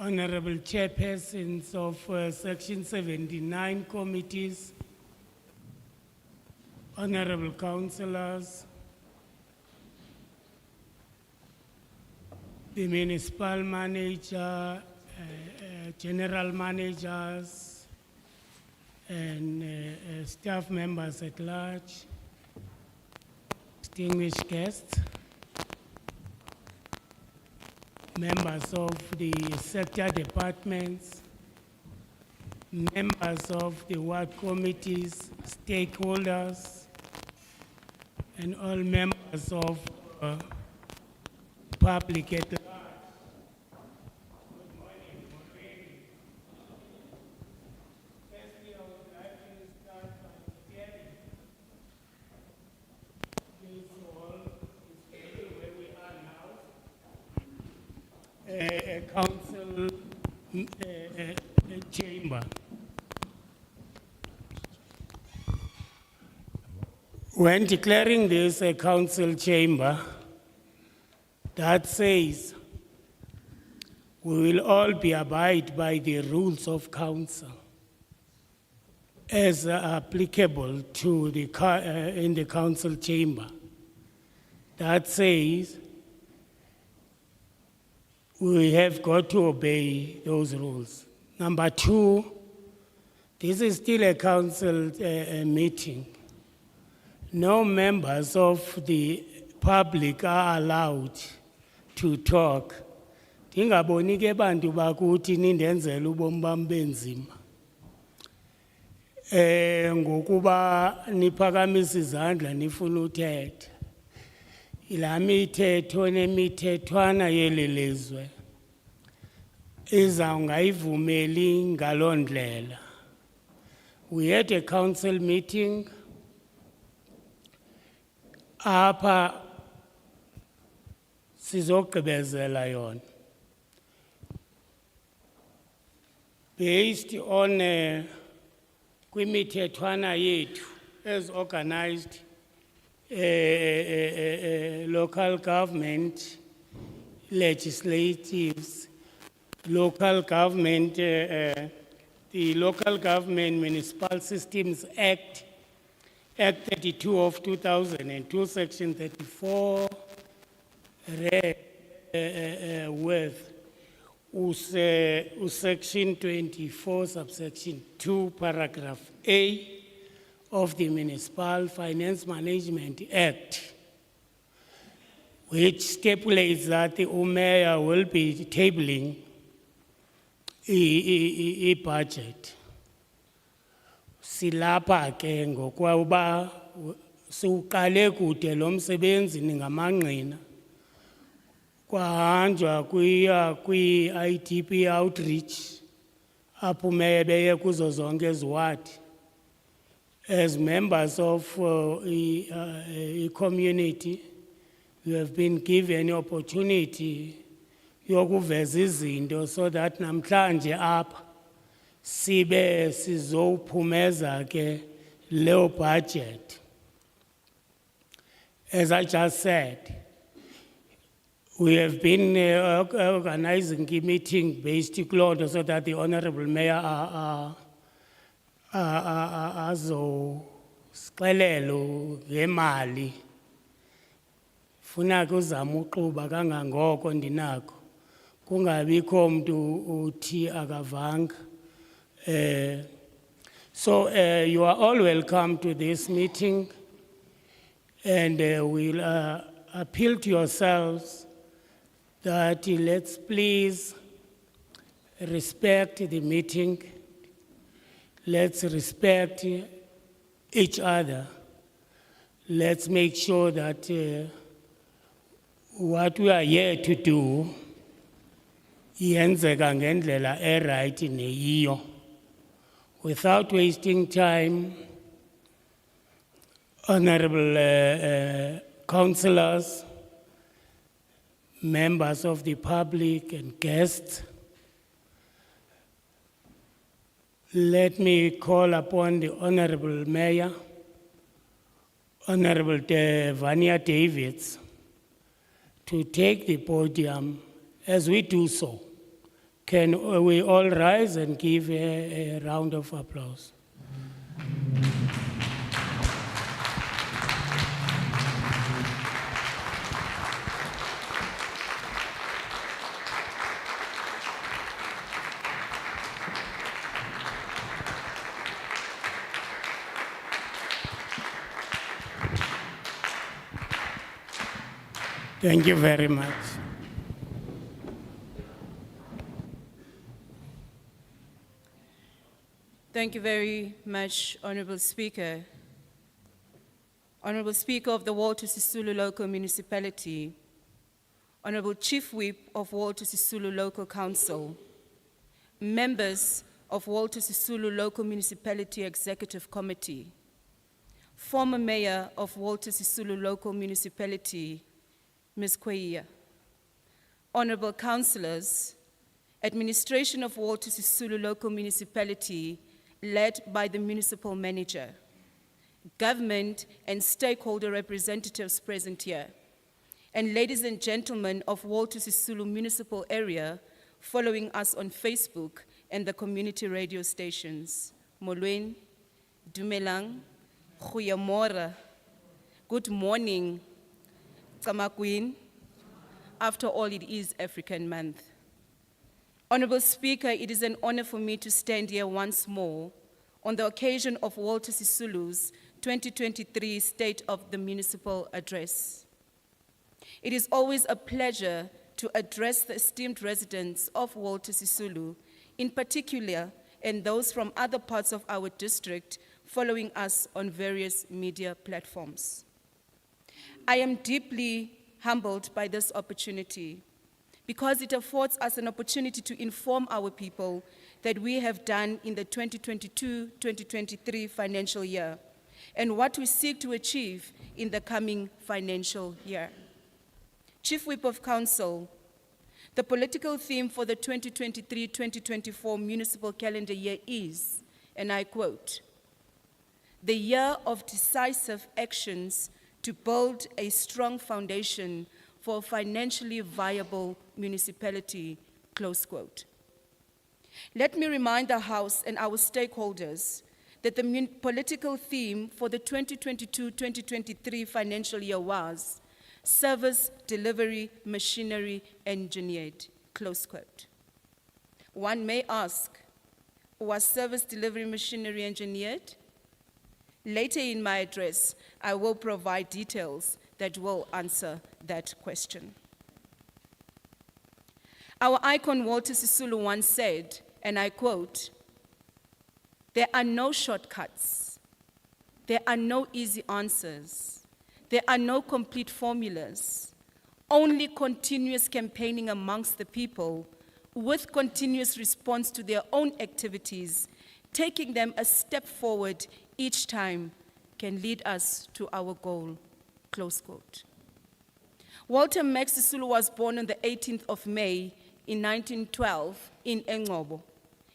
Honorable Chairpersons of Section 79 committees, Honorable Councillors, the Municipal Manager, General Managers, and staff members at large, distinguished guests, members of the sector departments, members of the ward committees, stakeholders, and all members of public at large. Good morning, already. Firstly, I would like to start by sharing this hall is where we are now. A council chamber. When declaring this a council chamber, that says we will all be abide by the rules of council as applicable to the in the council chamber. That says we have got to obey those rules. Number two, this is still a council meeting. No members of the public are allowed to talk. Ndingaboni ke bantu bakuthi nindenzela ubomi bam benzima. Ngokuba niphakamisa izandla nifuna uthetha. Ila mithetho nemithethwana yeli lizwe izawungayivumeli ngaloo ndlela. We had a council meeting apha sizogqibezela yona based on kwimithethwana yethu as organized local government legislatives, local government, the Local Government Municipal Systems Act 32 of 2002, Section 34, with Section 24, subsection 2, paragraph A of the Municipal Finance Management Act, which stipulates that the mayor will be tabling a budget. Silapha ke ngokuba siuqale kude lo msebenzi ningamangqina kwahanjwa kwi-IDP outreach apho beye kuzo zonke eziwadi. As members of a community, you have been given the opportunity yokuveza izinto so that namhlanje apha sibe sizophumeza ke leo budget. As I just said, we have been organizing a meeting based on so that the Honorable Mayor azosixelelo ngemali. Funa kuzama uxuba kangangoko ndinako. Kungabikho mntu uthi akavanga. So you are all welcome to this meeting, and we'll appeal to yourselves that let's please respect the meeting. Let's respect each other. Let's make sure that what we are here to do yenzeka ngendlela right neyiyo. Without wasting time, honorable councillors, members of the public and guests, let me call upon the Honorable Mayor, Honorable Vania Davids, to take the podium. As we do so, Can we all rise and give a round of applause? Thank you very much. Thank you very much, Honorable Speaker. Honorable Speaker of the Walter Sisulu Local Municipality, Honorable Chief Whip of Walter Sisulu Local Council, members of Walter Sisulu Local Municipality Executive Committee, former Mayor of Walter Sisulu Local Municipality, Ms. Kweiya, Honorable Councillors, Administration of Walter Sisulu Local Municipality led by the Municipal Manager, government and stakeholder representatives present here, and ladies and gentlemen of Walter Sisulu Municipal Area following us on Facebook and the community radio stations. Molweni, Dumelang, Goeiemorgen, good morning, Tsamakwin. After all, it is African Month. Honorable Speaker, it is an honor for me to stand here once more on the occasion of Walter Sisulu's 2023 State of the Municipal Address. It is always a pleasure to address the esteemed residents of Walter Sisulu, in particular, and those from other parts of our district following us on various media platforms. I am deeply humbled by this opportunity because it affords us an opportunity to inform our people that we have done in the 2022-2023 financial year and what we seek to achieve in the coming financial year. Chief Whip of Council, the political theme for the 2023-2024 municipal calendar year is, and I quote, "The year of decisive actions to build a strong foundation for a financially viable municipality," close quote. Let me remind the House and our stakeholders that the political theme for the 2022-2023 financial year was service delivery machinery engineered, close quote. One may ask, was service delivery machinery engineered? Later in my address, I will provide details that will answer that question. Our icon Walter Sisulu once said, and I quote, "There are no shortcuts. There are no easy answers. There are no complete formulas. Only continuous campaigning amongst the people with continuous response to their own activities, taking them a step forward each time can lead us to our goal," close quote. Walter Max Sisulu was born on the 18th of May in 1912 in Engcobo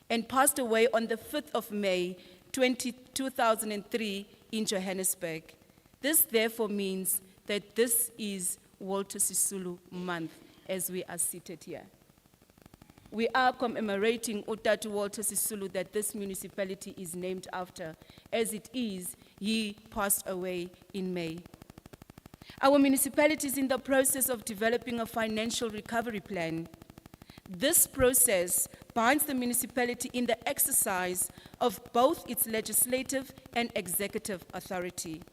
and passed away on the 5th of May 2003 in Johannesburg. This therefore means that this is Walter Sisulu month as we are seated here. We are commemorating Utatu Walter Sisulu that this municipality is named after. As it is, he passed away in May. Our municipality is in the process of developing a financial recovery plan. This process binds the municipality in the exercise of both its legislative and executive authority,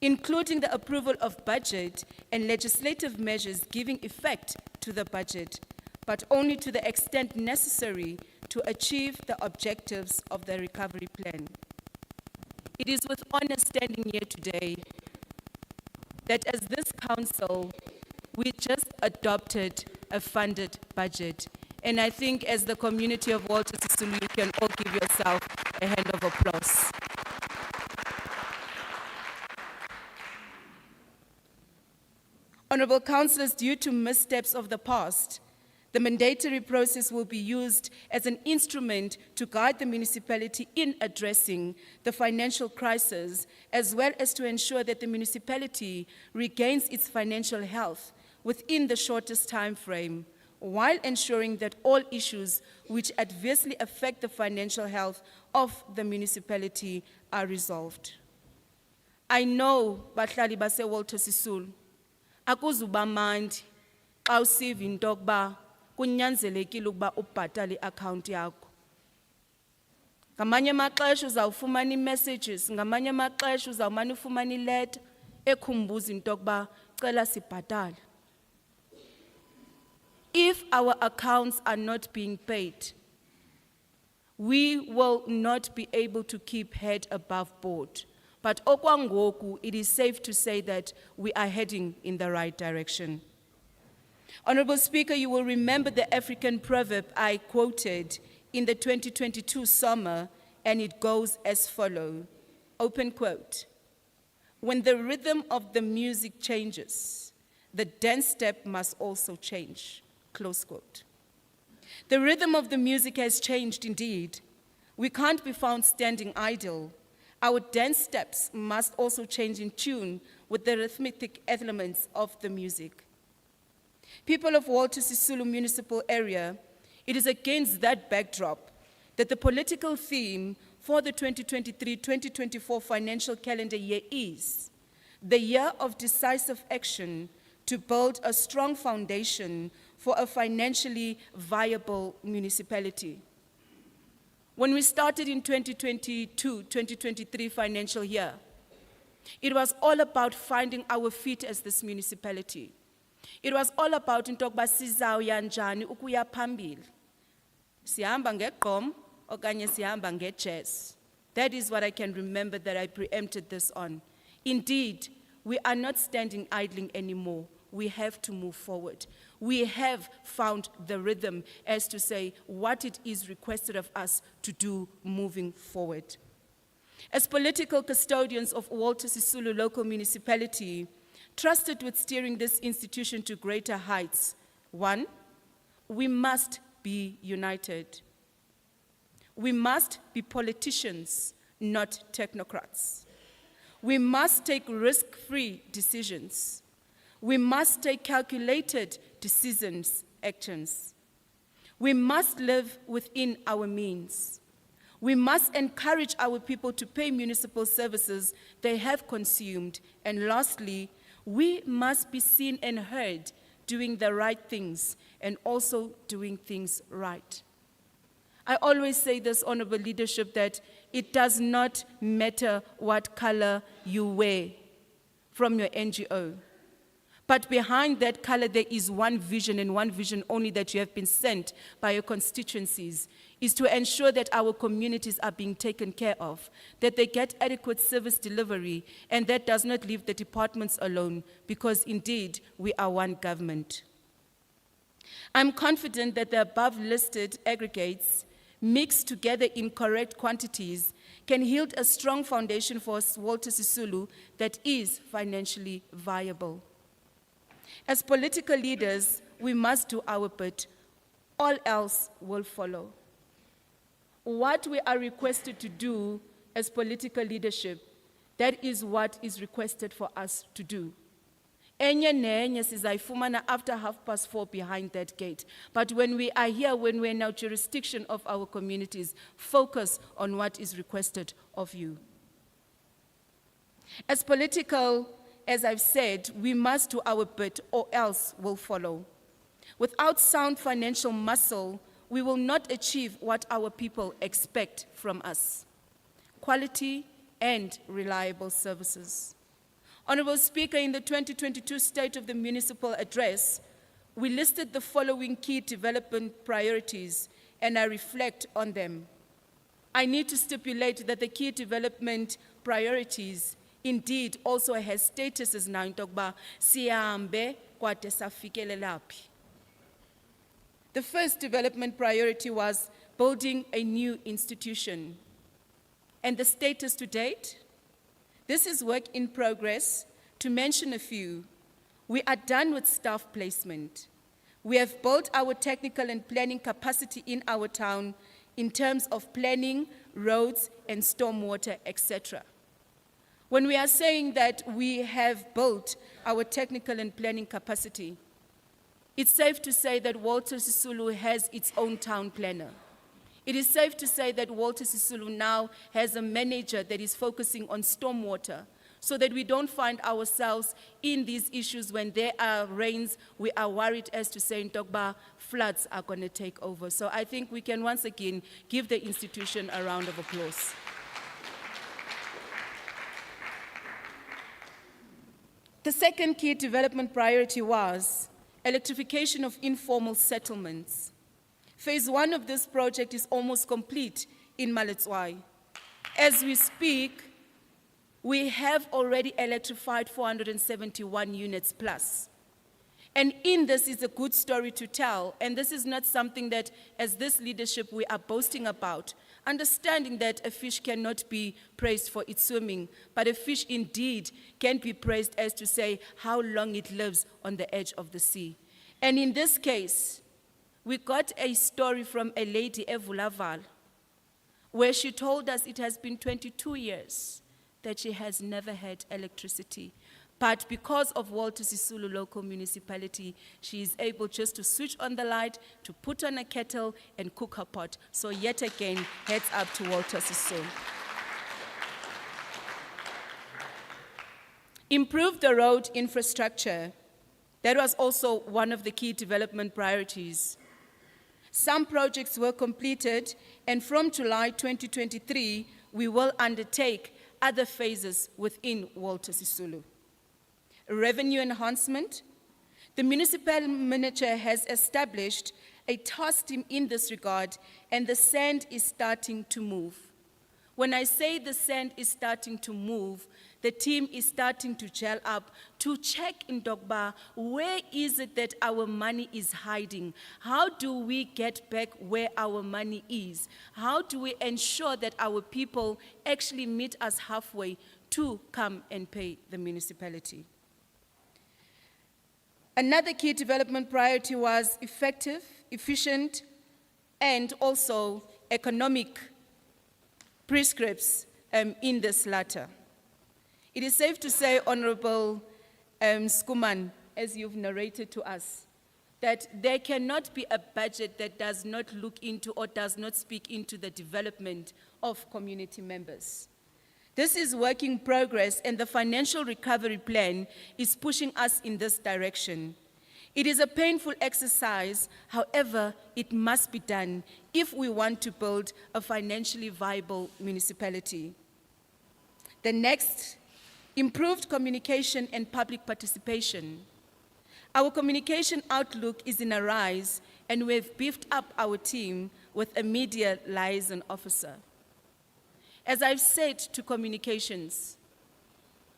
including the approval of budget and legislative measures giving effect to the budget, but only to the extent necessary to achieve the objectives of the recovery plan. It is with honor standing here today that as this council, we just adopted a funded budget. And I think as the community of Walter Sisulu, you can all give yourself a hand of applause. Honorable councillors, due to missteps of the past, the mandatory process will be used as an instrument to guide the municipality in addressing the financial crisis, as well as to ensure that the municipality regains its financial health within the shortest time frame, while ensuring that all issues which adversely affect the financial health of the municipality are resolved. I know bahlali base Walter Sisulu akuzuba mandi xa usiva into yokuba kunyanzelekile ukuba ubhatale i-account yakho. Ngamanye amaxesha uzawufumana ii-messages, ngamanye amaxesha uzawumane ufumana ileta ekhumbuza into yokuba cela sibhatale. If our accounts are not being paid, we will not be able to keep head above board. But okwangoku, it is safe to say that we are heading in the right direction. Honorable Speaker, you will remember the African proverb I quoted in the 2022 summer, and it goes as follows, open quote, "When the rhythm of the music changes, the dance step must also change," close quote. The rhythm of the music has changed indeed. We can't be found standing idle. Our dance steps must also change in tune with the rhythmic elements of the music. People of Walter Sisulu municipal area, it is against that backdrop that the political theme for the 2023-2024 financial calendar year is the year of decisive action to build a strong foundation for a financially viable municipality. When we started in 2022-2023 financial year, it was all about finding our feet as this municipality. It was all about into yokuba sizawuya njani ukuya phambili. Sihamba ngegqom okanye sihamba ngejazz. That is what I can remember that I preempted this on. Indeed, we are not standing idling anymore. We have to move forward. We have found the rhythm as to say what it is requested of us to do moving forward. As political custodians of Walter Sisulu local municipality, trusted with steering this institution to greater heights, one, we must be united. We must be politicians, not technocrats. We must take risk-free decisions. We must take calculated decisions, actions. We must live within our means. We must encourage our people to pay municipal services they have consumed. And lastly, we must be seen and heard doing the right things and also doing things right. I always say this, honorable leadership, that it does not matter what color you wear from your NGO. But behind that color, there is one vision and one vision only that you have been sent by your constituencies, is to ensure that our communities are being taken care of, that they get adequate service delivery, and that does not leave the departments alone, because indeed, we are one government. I'm confident that the above listed aggregates, mixed together in correct quantities, can yield a strong foundation for Walter Sisulu that is financially viable. As political leaders, we must do our bit. All else will follow. What we are requested to do as political leadership, that is what is requested for us to do. Enye nenye sizayifumana after 4:30 behind that gate. But when we are here, when we're in our jurisdiction of our communities, focus on what is requested of you. As political, as I've said, we must do our bit or else will follow. Without sound financial muscle, we will not achieve what our people expect from us: quality and reliable services. Honorable Speaker, in the 2022 State of the Municipal Address, we listed the following key development priorities, and I reflect on them. I need to stipulate that the key development priorities indeed also has statuses now in Tokba siambe kwade safikele laphi. The first development priority was building a new institution. And the status to date? This is work in progress. To mention a few, we are done with staff placement. We have built our technical and planning capacity in our town in terms of planning, roads, and stormwater, etc. When we are saying that we have built our technical and planning capacity, It's safe to say that Walter Sisulu has its own town planner. It is safe to say that Walter Sisulu now has a manager that is focusing on stormwater, so that we don't find ourselves in these issues when there are rains, we are worried as to say in Tokba, floods are going to take over. So I think we can once again give the institution a round of applause. The second key development priority was electrification of informal settlements. Phase 1 of this project is almost complete in Maletswai. As we speak, we have already electrified 471 units plus. And in this is a good story to tell, and this is not something that, as this leadership, we are boasting about, understanding that a fish cannot be praised for its swimming, but a fish indeed can be praised as to say how long it lives on the edge of the sea. And in this case, we got a story from a lady, Evulaval, where she told us it has been 22 years that she has never had electricity. But because of Walter Sisulu local municipality, she is able just to switch on the light, to put on a kettle and cook her pot. So yet again, heads up to Walter Sisulu. Improve the road infrastructure. That was also one of the key development priorities. Some projects were completed, and from July 2023, we will undertake other phases within Walter Sisulu. Revenue enhancement. The municipal manager has established a task team in this regard, and the sand is starting to move. When I say the sand is starting to move, the team is starting to gel up to check in Dogba, where is it that our money is hiding? How do we get back where our money is? How do we ensure that our people actually meet us halfway to come and pay the municipality? Another key development priority was effective, efficient, and also economic prescripts in this latter. It is safe to say, Honorable Skuman, as you've narrated to us, that there cannot be a budget that does not look into or does not speak into the development of community members. This is work in progress, and the financial recovery plan is pushing us in this direction. It is a painful exercise, however, it must be done if we want to build a financially viable municipality. The next, improved communication and public participation. Our communication outlook is in a rise, and we've beefed up our team with a media liaison officer. As I've said to communications,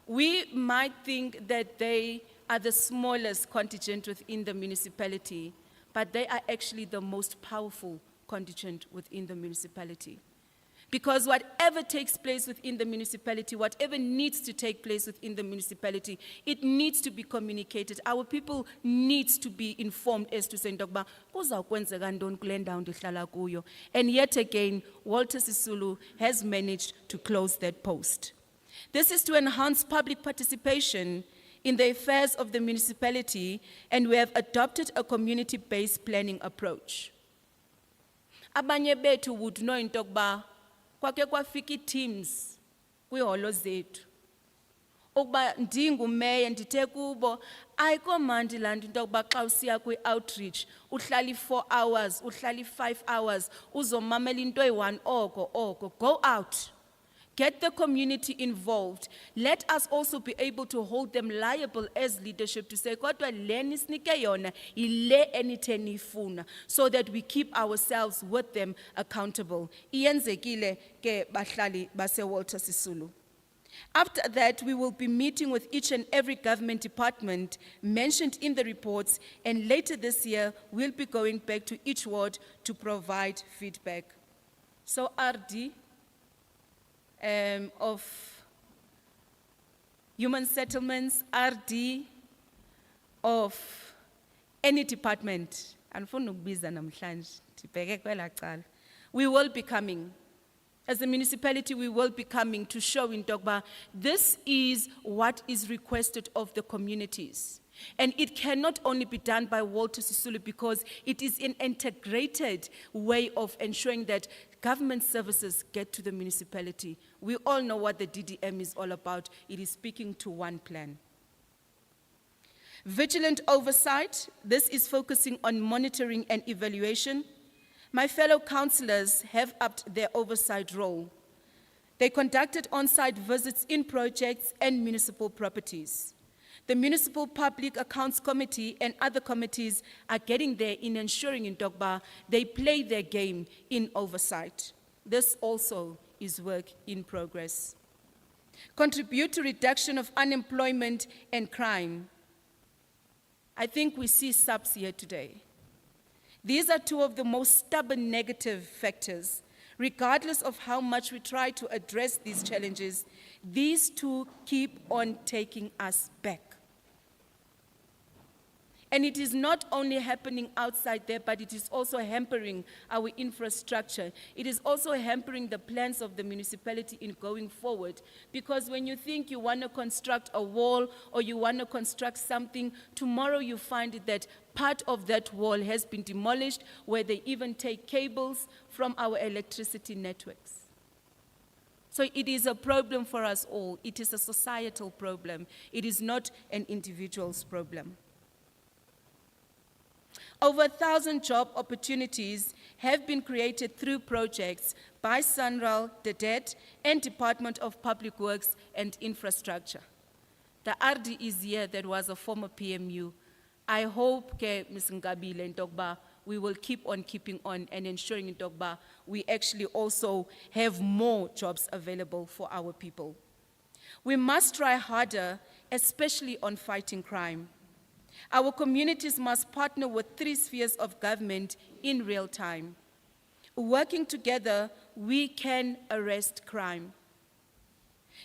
we might think that they are the smallest contingent within the municipality, but they are actually the most powerful contingent within the municipality. Because whatever takes place within the municipality, whatever needs to take place within the municipality, it needs to be communicated. Our people need to be informed as to saying, and yet again, Walter Sisulu has managed to close that post. This is to enhance public participation in the affairs of the municipality, and we have adopted a community-based planning approach. Abanye bethu would know in Tokba, kwake kwafiki teams kwiholo zethu ukuba ndingumeya ndithe kubo ayikho mandi laa nto into yokuba xa usiya kwi-outreach uhlala 4 hours uhlala 5 hours uzomamela into eyi-1 oko go out, get the community involved. Let us also be able to hold them liable as leadership to say, kodwa le nisinike yona, ile enithe niyifuna, so that we keep ourselves with them accountable. Iyenzekile ke bahlali base Walter Sisulu. After that, we will be meeting with each and every government department mentioned in the reports, and later this year, we'll be going back to each ward to provide feedback. So RD, of human settlements, RD of any department, we will be coming. As a municipality, we will be coming to show in Dogba, this is what is requested of the communities. And it cannot only be done by Walter Sisulu because it is an integrated way of ensuring that government services get to the municipality. We all know what the DDM is all about. It is speaking to one plan. Vigilant oversight, this is focusing on monitoring and evaluation. My fellow councillors have upped their oversight role. They conducted on-site visits in projects and municipal properties. The Municipal Public Accounts Committee and other committees are getting there in ensuring in Dogba they play their game in oversight. This also is work in progress. Contribute to reduction of unemployment and crime. I think we see SAPS here today. These are two of the most stubborn negative factors. Regardless of how much we try to address these challenges, these two keep on taking us back. And it is not only happening outside there, but it is also hampering our infrastructure. It is also hampering the plans of the municipality in going forward. Because when you think you want to construct a wall or you want to construct something, tomorrow you find that part of that wall has been demolished, where they even take cables from our electricity networks. So it is a problem for us all. It is a societal problem. It is not an individual's problem. Over 1,000 job opportunities have been created through projects by SANRAL, DEDET, and Department of Public Works and Infrastructure. The RD is here, that was a former PMU. I hope, Ms. Ngabile and Dogba, we will keep on keeping on and ensuring in Dogba we actually also have more jobs available for our people. We must try harder, especially on fighting crime. Our communities must partner with 3 spheres of government in real time. Working together, we can arrest crime.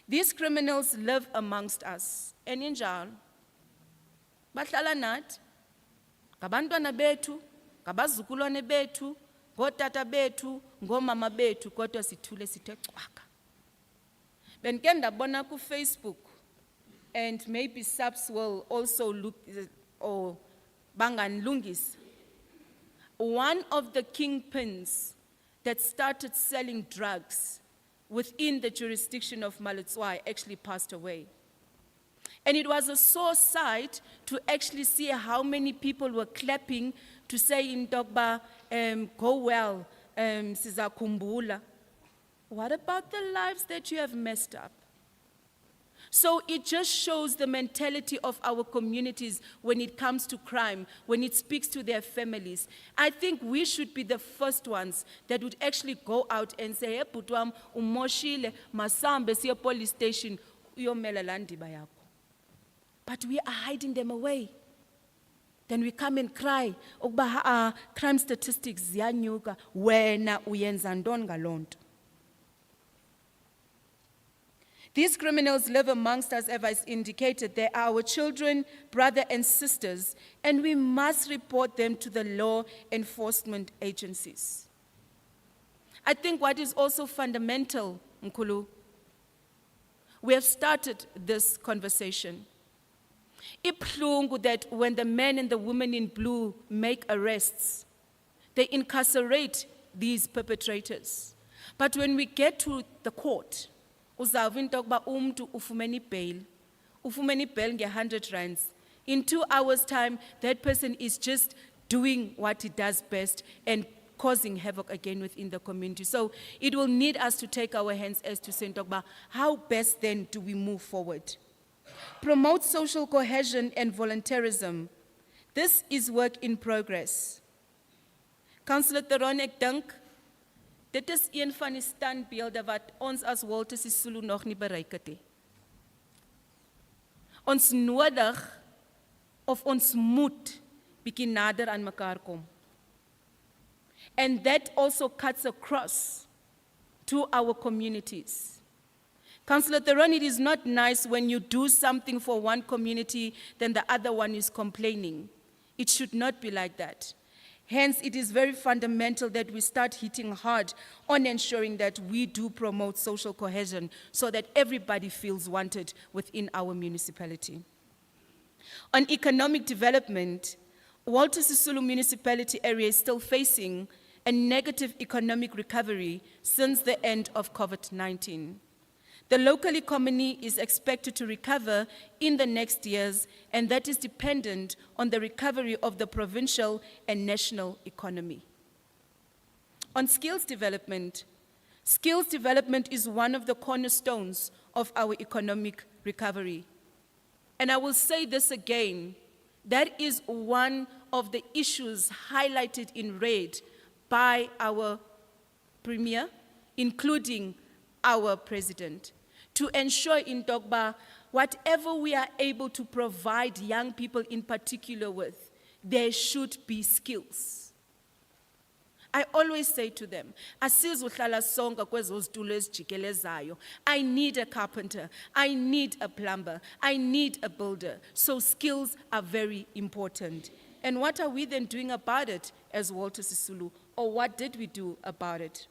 These criminals live amongst us, and in jail, bahlala nathi, ngabantwana bethu, ngabazukulwane bethu, ngotata bethu, ngomama bethu, kodwa sithule sithe cwaka. Benike ndabona ku Facebook, and maybe SAPS will also look, or banganlungis. One of the kingpins that started selling drugs within the jurisdiction of Maletswai actually passed away. And it was a sore sight to actually see how many people were clapping to say in Dogba, go well, sizakumbula. What about the lives that you have messed up? So it just shows the mentality of our communities when it comes to crime, when it speaks to their families. I think we should be the first ones that would actually go out and say, hey, Putwam, umoshile, masambe siya police station, uyomela landiba yako. But we are hiding them away. Then we come and cry, Ogba crime statistics ziyanyuka, wena uyenza ntoni ngalonto. These criminals live amongst us, as I indicated. They are our children, brothers and sisters, and we must report them to the law enforcement agencies. I think what is also fundamental, Mkulu, we have started this conversation. Ibuhlungu that when the men and the women in blue make arrests, they incarcerate these perpetrators. But when we get to the court, uzawuva ukuba umuntu ufumene bail nge-100 rands. In 2 hours' time, that person is just doing what he does best and causing havoc again within the community. So it will need us to take our hands as to say, how best then do we move forward? Promote social cohesion and volunteerism. This is work in progress. Councillor Theron, ek dink, dit is een van die standbeelde wat ons as Walter Sisulu nog nie bereik het nie. Ons nodig of ons moet bietjie nader aan mekaar kom. And that also cuts across to our communities. Councillor Theron, it is not nice when you do something for one community, then the other one is complaining. It should not be like that. Hence, it is very fundamental that we start hitting hard on ensuring that we do promote social cohesion so that everybody feels wanted within our municipality. On economic development, Walter Sisulu Municipality area is still facing a negative economic recovery since the end of COVID-19. The local economy is expected to recover in the next years, and that is dependent on the recovery of the provincial and national economy. On skills development is one of the cornerstones of our economic recovery. And I will say this again, that is one of the issues highlighted in red by our Premier, including our President, to ensure in Dogba, whatever we are able to provide young people in particular with, there should be skills. I always say to them, "Asizuhlala sonke kwezo zitulo ezijikelezayo. I need a carpenter, I need a plumber, I need a builder." So skills are very important. And what are we then doing about it as Walter Sisulu? Or what did we do about it?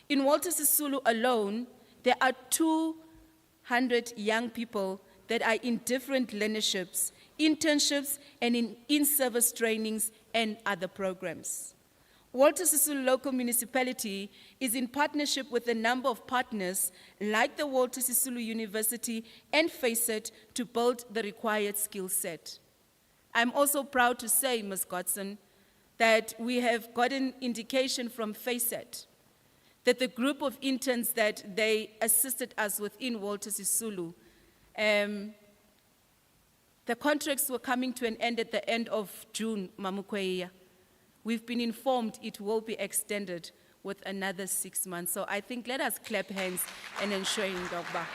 In Walter Sisulu alone, there are 200 young people that are in different learnerships, internships, and in in-service trainings and other programs. Walter Sisulu Local Municipality is in partnership with a number of partners like the Walter Sisulu University and FACET to build the required skill set. I'm also proud to say, Ms. Godson, that we have gotten indication from FACET that the group of interns that they assisted us within Walter Sisulu, the contracts were coming to an end at the end of June, Mamukweya. We've been informed it will be extended with another 6 months. So I think let us clap hands and ensure in Dogba.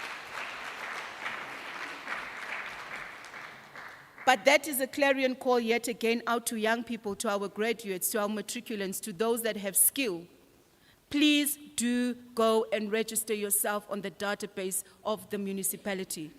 But that is a clarion call yet again out to young people, to our graduates, to our matriculants, to those that have skill. Please do go and register yourself on the database of the municipality.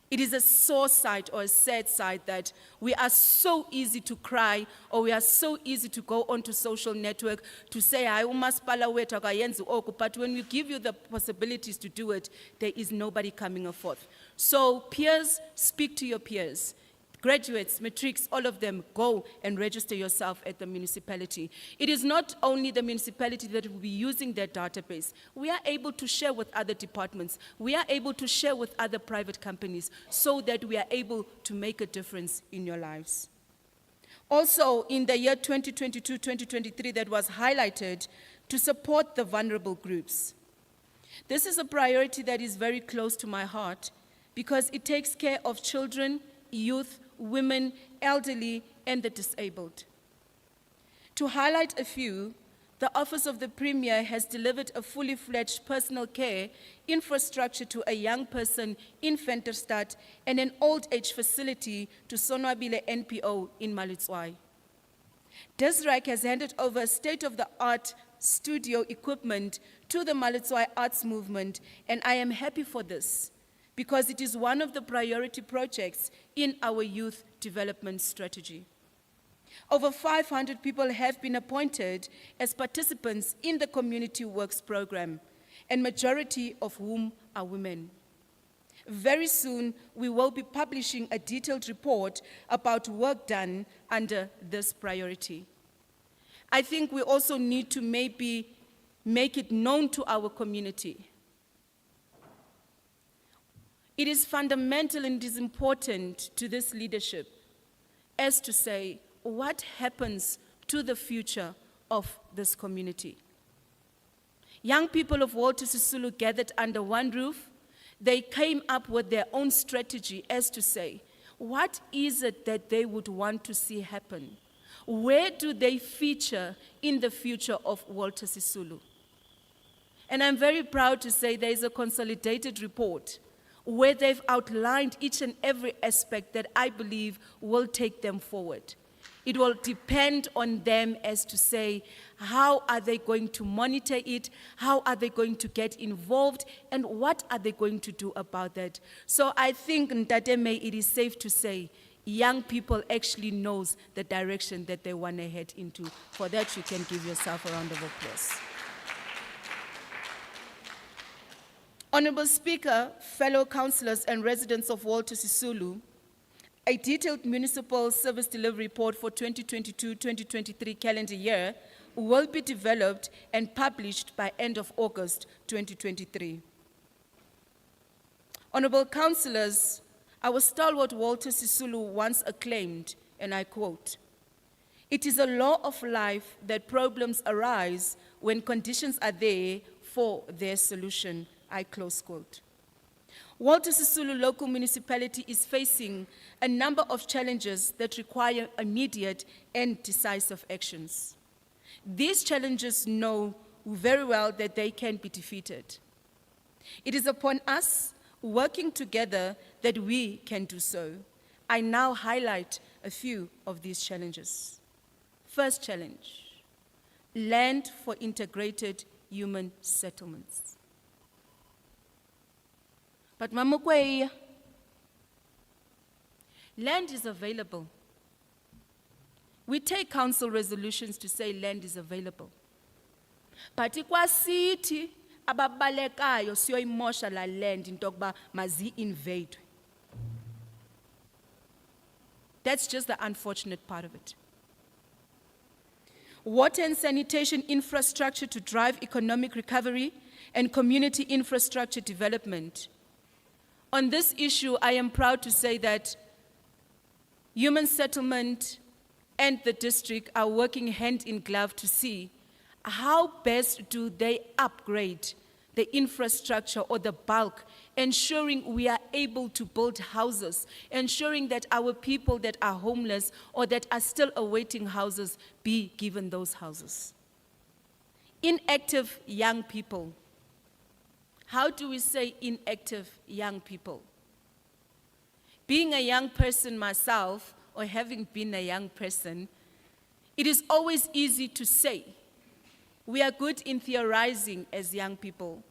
It is a sore side or a sad side that we are so easy to cry, or we are so easy to go onto social network to say, "Hayi, umasipala wethu akayenzi oku," but when we give you the possibilities to do it, there is nobody coming forth. So peers, speak to your peers. Graduates, matrics, all of them, go and register yourself at the municipality. It is not only the municipality that will be using their database. We are able to share with other departments. We are able to share with other private companies so that we are able to make a difference in your lives. Also, in the year 2022-2023 that was highlighted, to support the vulnerable groups. This is a priority that is very close to my heart because it takes care of children, youth, women, elderly, and the disabled. To highlight a few, the Office of the Premier has delivered a fully fledged personal care infrastructure to a young person in Venterstad and an old age facility to Sonwabile NPO in Malitswai. Desrek has handed over state-of-the-art studio equipment to the Malitswai arts movement, and I am happy for this, because it is one of the priority projects in our youth development strategy. Over 500 people have been appointed as participants in the Community Works program, and majority of whom are women. Very soon, we will be publishing a detailed report about work done under this priority. I think we also need to maybe make it known to our community. It is fundamental and it is important to this leadership as to say, what happens to the future of this community? Young people of Walter Sisulu gathered under one roof. They came up with their own strategy as to say, what is it that they would want to see happen? Where do they feature in the future of Walter Sisulu? And I'm very proud to say there is a consolidated report where they've outlined each and every aspect that I believe will take them forward. It will depend on them as to say, how are they going to monitor it? How are they going to get involved? And what are they going to do about that? So I think, Ntateme, it is safe to say, young people actually knows the direction that they want to head into. For that, you can give yourself a round of applause. Honorable Speaker, fellow councillors and residents of Walter Sisulu, A detailed municipal service delivery report for 2022-2023 calendar year will be developed and published by end of August 2023. Honorable councillors, our stalwart Walter Sisulu once acclaimed, and I quote, "It is a law of life that problems arise when conditions are there for their solution," I close quote. Walter Sisulu local municipality is facing a number of challenges that require immediate and decisive actions. These challenges know very well that they can be defeated. It is upon us working together that we can do so. I now highlight a few of these challenges. First challenge, land for integrated human settlements. But Mamukwe, land is available. We take council resolutions to say land is available. But ikwasithi ababalekayo siyoyimosha la land into yokuba mazi-invade. That's just the unfortunate part of it. Water and sanitation infrastructure to drive economic recovery and community infrastructure development. On this issue, I am proud to say that human settlement and the district are working hand in glove to see how best do they upgrade the infrastructure or the bulk, ensuring we are able to build houses, ensuring that our people that are homeless or that are still awaiting houses be given those houses. Inactive young people. How do we say inactive young people? Being a young person myself, or having been a young person, it is always easy to say. We are good in theorizing as young people.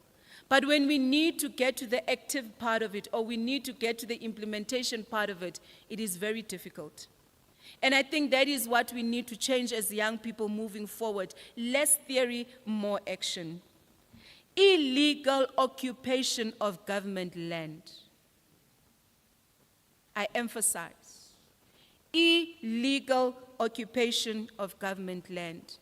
But when we need to get to the active part of it, or we need to get to the implementation part of it, it is very difficult. And I think that is what we need to change as young people moving forward. Less theory, more action. Illegal occupation of government land. I emphasize, illegal occupation of government land.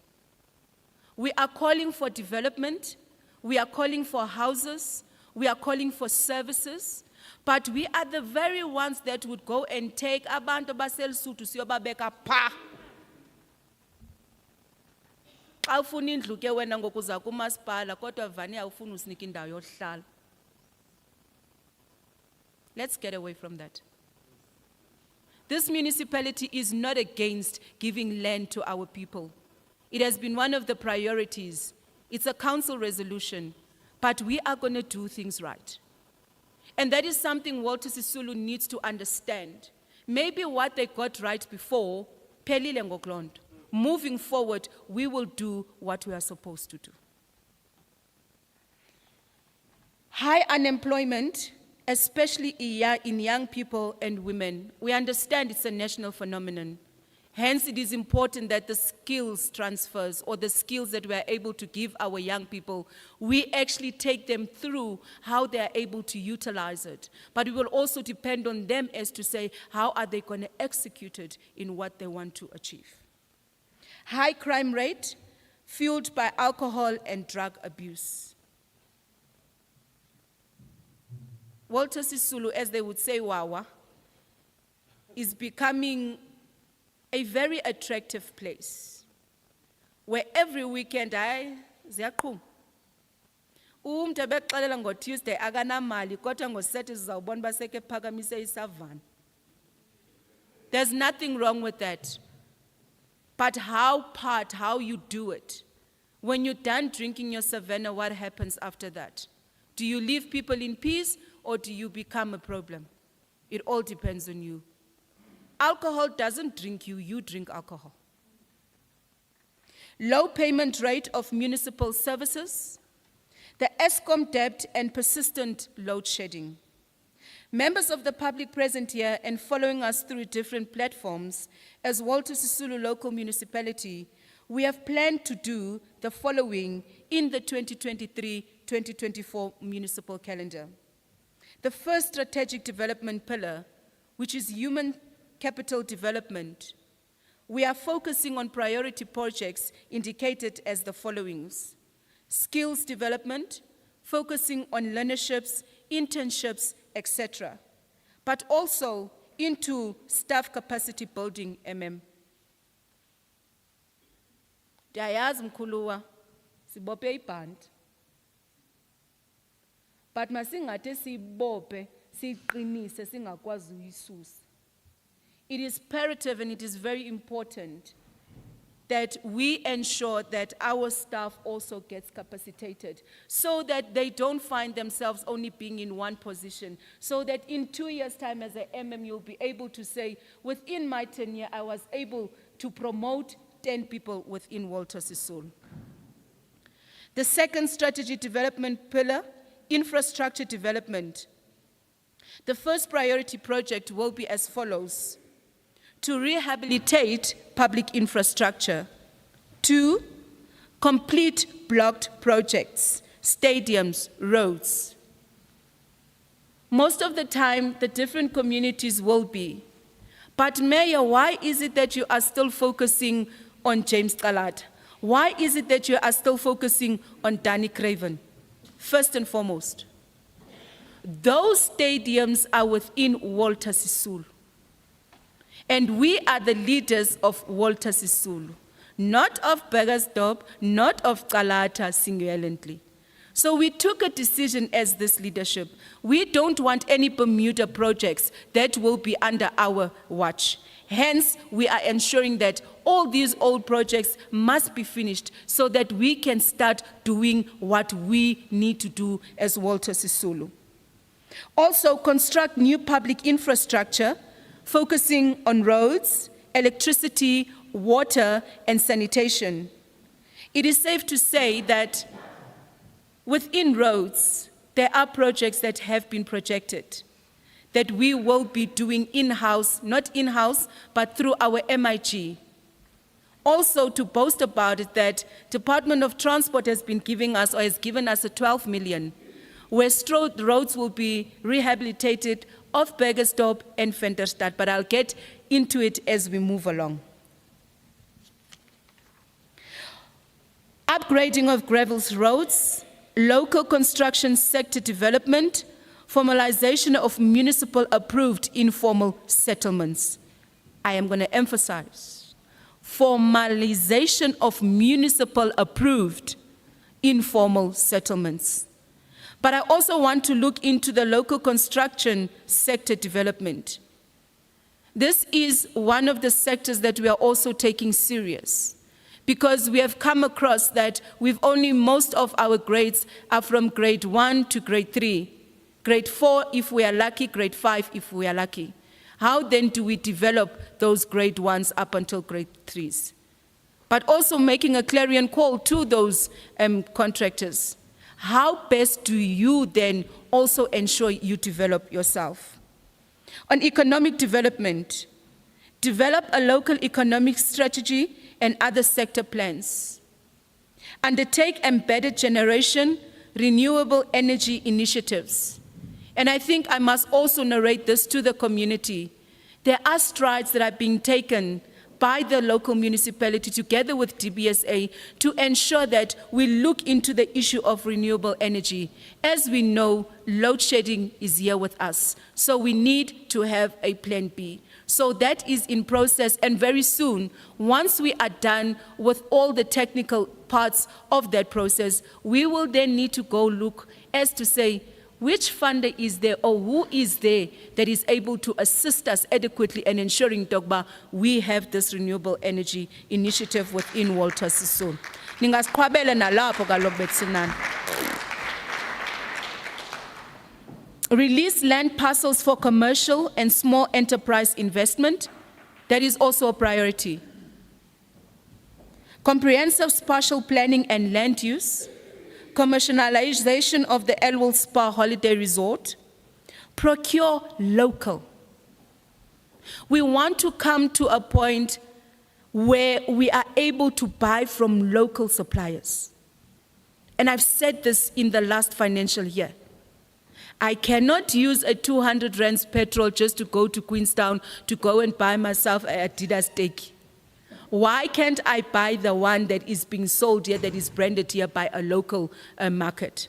We are calling for development, we are calling for houses, we are calling for services, but we are the very ones that would go and take abantu baseLesotho siyobabeka pha. Xa ufuna indlu ke wena ngokuza kumasipala kodwa vani awufuna usinika indawo yohlala. Let's get away from that. This municipality is not against giving land to our people. It has been one of the priorities. It's a council resolution, but we are going to do things right. And that is something Walter Sisulu needs to understand. Maybe what they got right before, pelile ngoklondo. Moving forward, we will do what we are supposed to do. High unemployment, especially in young people and women. We understand it's a national phenomenon. Hence, it is important that the skills transfers or the skills that we are able to give our young people, we actually take them through how they are able to utilize it. But we will also depend on them as to say, how are they going to execute it in what they want to achieve. High crime rate, fueled by alcohol and drug abuse. Walter Sisulu, as they would say, Wawa, is becoming a very attractive place where every weekend ziyaqhuma. Umuntu ebexelela ngoTuesday akanamali kodwa ngoSaturday sizawubona baseke phakamise isavana. There's nothing wrong with that. But how you do it. When you're done drinking your savannah, what happens after that? Do you leave people in peace or do you become a problem? It all depends on you. Alcohol doesn't drink you, you drink alcohol. Low payment rate of municipal services, the ESCOM debt and persistent load shedding. Members of the public present here and following us through different platforms, as Walter Sisulu local municipality, we have planned to do the following in the 2023-2024 municipal calendar. The first strategic development pillar, which is human capital development, we are focusing on priority projects indicated as the followings: skills development, focusing on learnerships, internships, etc., but also into staff capacity building, Ndiyayazi mkhuluwa, sibophe ibhandi. But masingate sibophe, siqinise singakwazi uyisusa. It is imperative and it is very important that we ensure that our staff also gets capacitated so that they don't find themselves only being in one position, so that in 2 years' time as a you'll be able to say, within my tenure, I was able to promote 10 people within Walter Sisulu. The second strategy development pillar, infrastructure development. The first priority project will be as follows: to rehabilitate public infrastructure. 2, complete blocked projects, stadiums, roads. Most of the time, the different communities will be. But Mayor, why is it that you are still focusing on James Kalata? Why is it that you are still focusing on Danny Craven? First and foremost, those stadiums are within Walter Sisulu. And we are the leaders of Walter Sisulu, not of Burgersdorp, not of Kalata singularly. So we took a decision as this leadership. We don't want any Bermuda projects that will be under our watch. Hence, we are ensuring that all these old projects must be finished so that we can start doing what we need to do as Walter Sisulu. Also, construct new public infrastructure focusing on roads, electricity, water, and sanitation. It is safe to say that within roads, there are projects that have been projected that we will be doing in-house, not in-house, but through our MIG. Also, to boast about it, that Department of Transport has been giving us, or has given us, a 12 million, where roads will be rehabilitated of Burgersdorp and Venterstad, but I'll get into it as we move along. Upgrading of gravels roads, local construction sector development, formalization of municipal approved informal settlements. I am going to emphasize, formalization of municipal approved informal settlements. But I also want to look into the local construction sector development. This is one of the sectors that we are also taking serious, because we have come across that most of our grades are from grade 1 to grade 3, grade 4 if we are lucky, grade 5 if we are lucky. How then do we develop those grade 1s up until grade 3s? But also making a clarion call to those contractors. How best do you then also ensure you develop yourself? On economic development, develop a local economic strategy and other sector plans. Undertake embedded generation, renewable energy initiatives. And I think I must also narrate this to the community. There are strides that are being taken by the local municipality together with DBSA to ensure that we look into the issue of renewable energy. As we know, load shedding is here with us, so we need to have a plan B. So that is in process, and very soon, once we are done with all the technical parts of that process, we will then need to go look as to say, which funder is there or who is there that is able to assist us adequately in ensuring, Dogba, we have this renewable energy initiative within Walter Sisulu. Ningasiqhwabela nalapho kaloku betsinana. Release land parcels for commercial and small enterprise investment. That is also a priority. Comprehensive spatial planning and land use. Commercialization of the Elwell Spa Holiday Resort. Procure local. We want to come to a point where we are able to buy from local suppliers. And I've said this in the last financial year. I cannot use a 200 rands petrol just to go to Queenstown to go and buy myself a Adidas steak. Why can't I buy the one that is being sold here, that is branded here by a local market?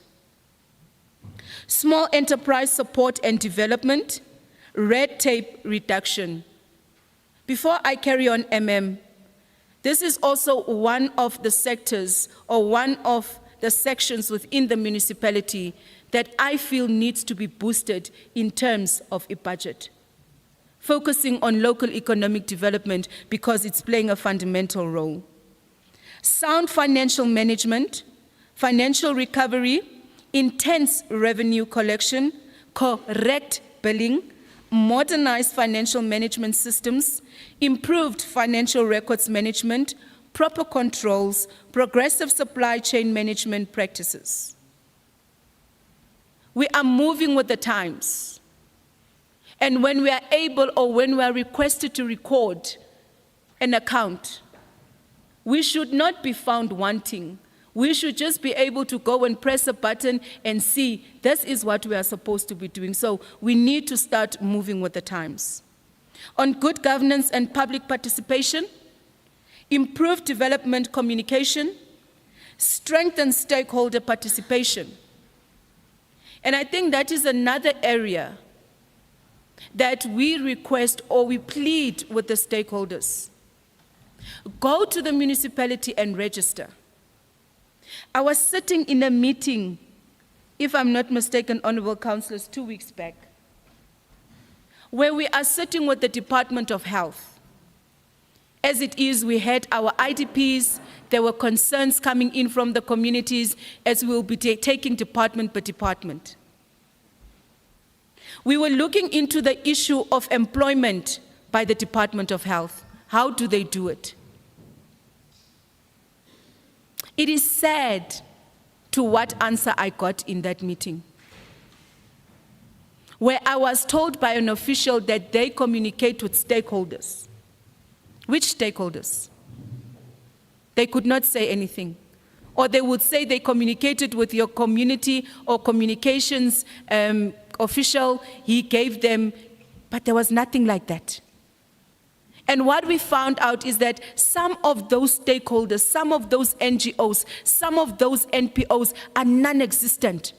Small enterprise support and development, red tape reduction. Before I carry on, this is also one of the sectors or one of the sections within the municipality that I feel needs to be boosted in terms of a budget, focusing on local economic development because it's playing a fundamental role. Sound financial management, financial recovery, intense revenue collection, correct billing, modernized financial management systems, improved financial records management, proper controls, progressive supply chain management practices. We are moving with the times. And when we are able or when we are requested to record an account, we should not be found wanting. We should just be able to go and press a button and see this is what we are supposed to be doing. So we need to start moving with the times. On good governance and public participation, improve development communication, strengthen stakeholder participation. And I think that is another area that we request or we plead with the stakeholders. Go to the municipality and register. I was sitting in a meeting, if I'm not mistaken, honorable councillors, 2 weeks back, where we are sitting with the Department of Health. As it is, we had our IDPs, there were concerns coming in from the communities as we will be taking department by department. We were looking into the issue of employment by the Department of Health. How do they do it? It is sad to what answer I got in that meeting, where I was told by an official that they communicate with stakeholders. Which stakeholders? They could not say anything. Or they would say they communicated with your community or communications official, he gave them, but there was nothing like that. And what we found out is that some of those stakeholders, some of those NGOs, some of those NPOs are non-existent.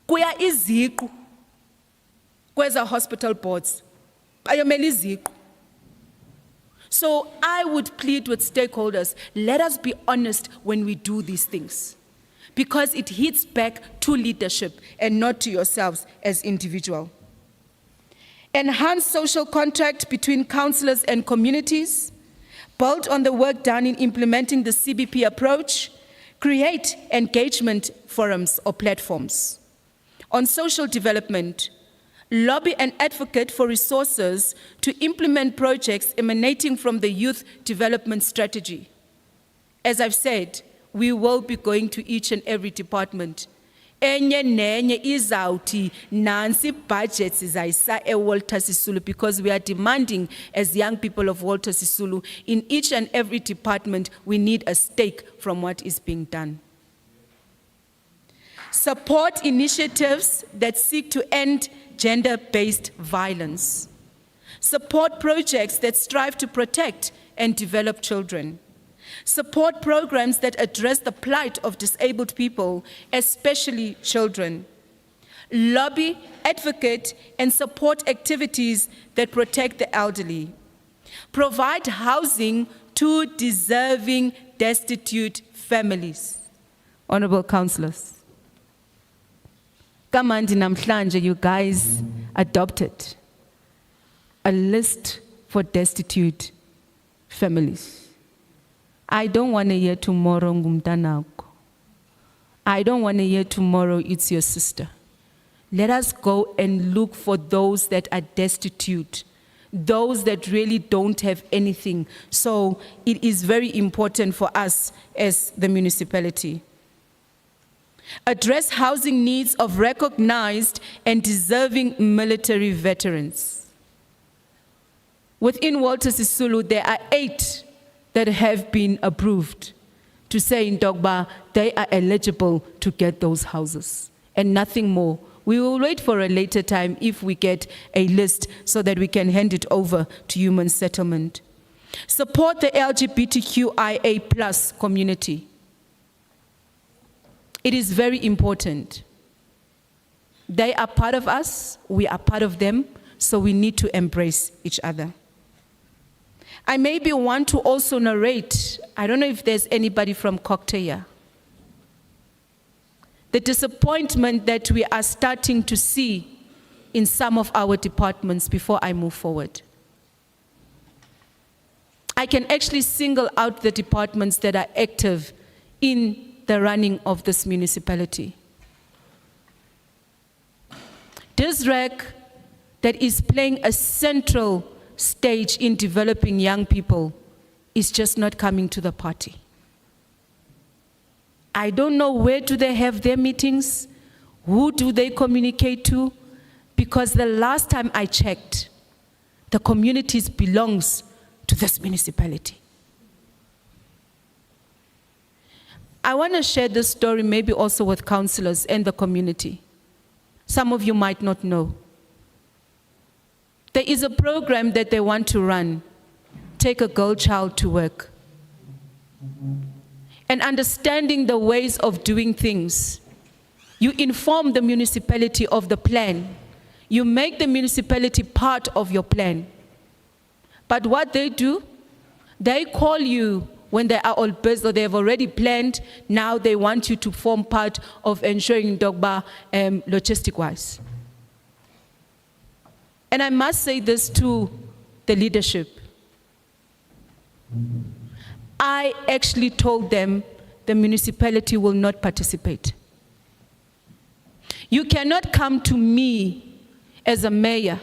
Kuya iziqu kweza hospital boards. Bayomela iziqu. So I would plead with stakeholders, let us be honest when we do these things, because it hits back to leadership and not to yourselves as individuals. Enhance social contract between councillors and communities, build on the work done in implementing the CBP approach, create engagement forums or platforms. On social development, lobby and advocate for resources to implement projects emanating from the youth development strategy. As I've said, we will be going to each and every department. Enye nenye izawuthi nansi budgets izayisa eWalter Sisulu, because we are demanding as young people of Walter Sisulu, in each and every department, we need a stake from what is being done. Support initiatives that seek to end gender-based violence. Support projects that strive to protect and develop children. Support programs that address the plight of disabled people, especially children. Lobby, advocate, and support activities that protect the elderly. Provide housing to deserving, destitute families. Honorable councillors, Kamandi namhlanje, you guys adopted a list for destitute families. I don't want to hear tomorrow ngumtanako. I don't want to hear tomorrow it's your sister. Let us go and look for those that are destitute, those that really don't have anything. So it is very important for us as the municipality. Address housing needs of recognized and deserving military veterans. Within Walter Sisulu, there are 8 that have been approved to say in Dogba they are eligible to get those houses and nothing more. We will wait for a later time if we get a list so that we can hand it over to human settlement. Support the LGBTQIA+ community. It is very important. They are part of us, we are part of them, so we need to embrace each other. I maybe want to also narrate, I don't know if there's anybody from Cocktail here, the disappointment that we are starting to see in some of our departments before I move forward. I can actually single out the departments that are active in the running of this municipality. DISREC, that is playing a central stage in developing young people, is just not coming to the party. I don't know where do they have their meetings, who do they communicate to, because the last time I checked, the communities belongs to this municipality. I want to share this story maybe also with councillors and the community. Some of you might not know. There is a program that they want to run, Take a Girl Child to Work. And understanding the ways of doing things, you inform the municipality of the plan. You make the municipality part of your plan. But what they do, they call you when they are all busy or they have already planned. Now they want you to form part of ensuring Dogba logistic-wise. And I must say this to the leadership. I actually told them the municipality will not participate. You cannot come to me as a mayor.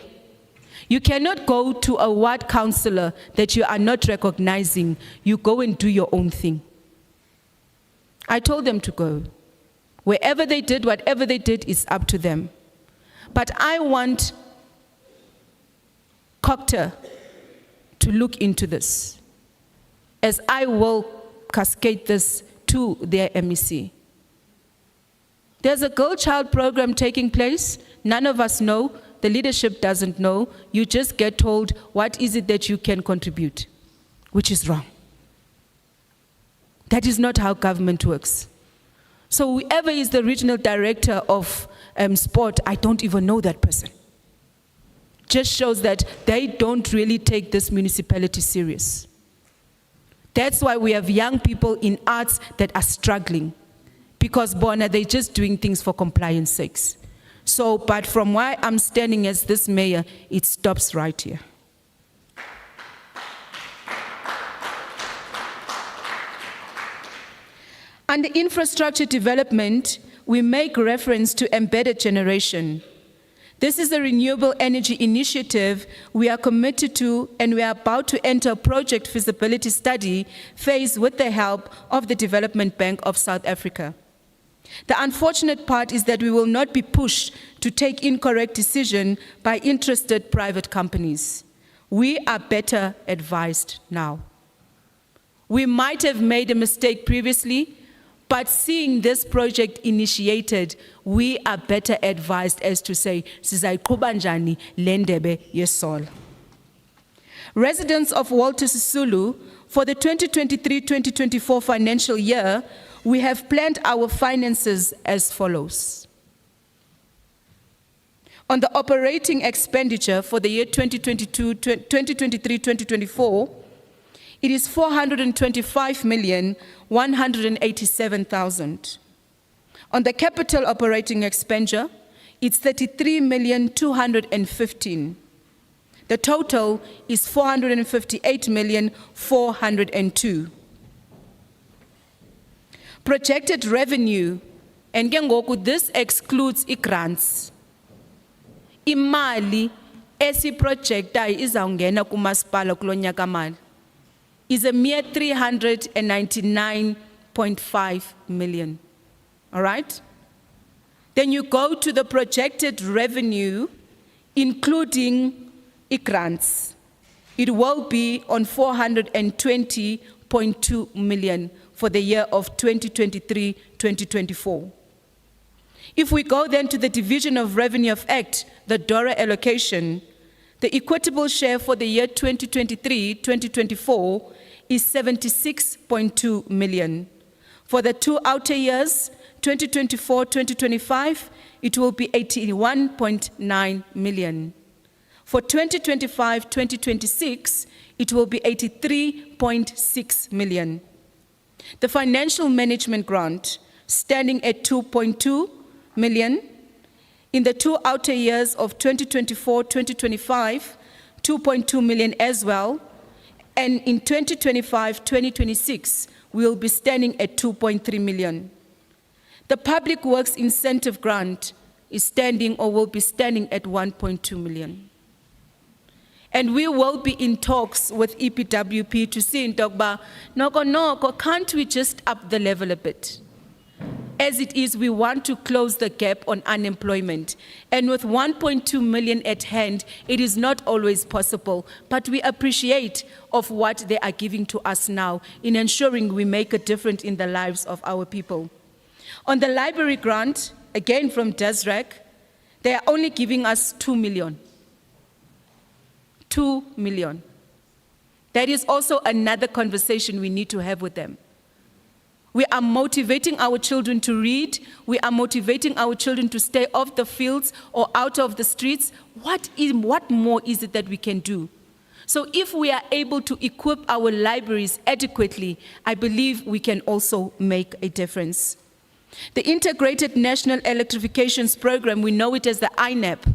You cannot go to a ward councillor that you are not recognizing. You go and do your own thing. I told them to go. Wherever they did, whatever they did is up to them. But I want COCTA to look into this, as I will cascade this to their MEC. There's a girl child program taking place. None of us know. The leadership doesn't know. You just get told what is it that you can contribute, which is wrong. That is not how government works. So whoever is the regional director of sport, I don't even know that person. Just shows that they don't really take this municipality serious. That's why we have young people in arts that are struggling, because Bona, they're just doing things for compliance sakes. So, but from where I'm standing as this mayor, it stops right here. Under infrastructure development, we make reference to embedded generation. This is a renewable energy initiative we are committed to, and we are about to enter a project feasibility study phase with the help of the Development Bank of South Africa. The unfortunate part is that we will not be pushed to take incorrect decision by interested private companies. We are better advised now. We might have made a mistake previously, but seeing this project initiated, we are better advised as to say, "Sizayiqhuba njani le ndebe yesol." Residents of Walter Sisulu, for the 2023-2024 financial year, we have planned our finances as follows. On the operating expenditure for the year 2023-2024, it is 425,187,000. On the capital operating expenditure, it's 33,215,000. The total is 458,402,000. Projected revenue, and this excludes grants. Imali esi projecta izawungena kumasipala kulo nyaka mali is a mere 399.5 million. All right? Then you go to the projected revenue, including grants. It will be on 420.2 million for the year of 2023-2024. If we go then to the Division of Revenue of Act, the DORA allocation, the equitable share for the year 2023-2024 is 76.2 million. For the 2 outer years, 2024-2025, it will be 81.9 million. For 2025-2026, it will be 83.6 million. The financial management grant, standing at 2.2 million. In the 2 outer years of 2024-2025, 2.2 million as well. And in 2025-2026, we will be standing at 2.3 million. The Public Works Incentive Grant is standing or will be standing at 1.2 million. And we will be in talks with EPWP to see in Dogba, noko, can't we just up the level a bit? As it is, we want to close the gap on unemployment. And with 1.2 million at hand, it is not always possible, but we appreciate of what they are giving to us now in ensuring we make a difference in the lives of our people. On the library grant, again from DESRAC, they are only giving us 2 million. 2 million. That is also another conversation we need to have with them. We are motivating our children to read. We are motivating our children to stay off the fields or out of the streets. What more is it that we can do? So if we are able to equip our libraries adequately, I believe we can also make a difference. The Integrated National Electrifications Program, we know it as the INEP.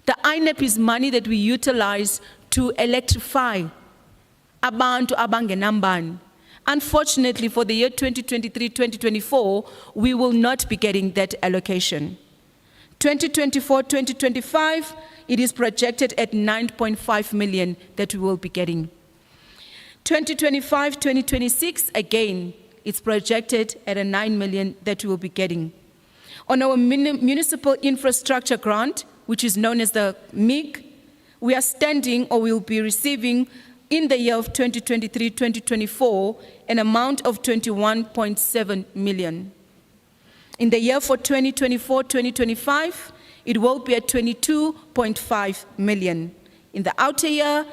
The INEP is money that we utilize to electrify abantu abangenambani. Unfortunately, for the year 2023-2024, we will not be getting that allocation. 2024-2025, it is projected at 9.5 million that we will be getting. 2025-2026, again, it's projected at a 9 million that we will be getting. On our municipal infrastructure grant, which is known as the MIG, we are standing or will be receiving in the year of 2023-2024 an amount of 21.7 million. In the year for 2024-2025, it will be at 22.5 million. In the outer year,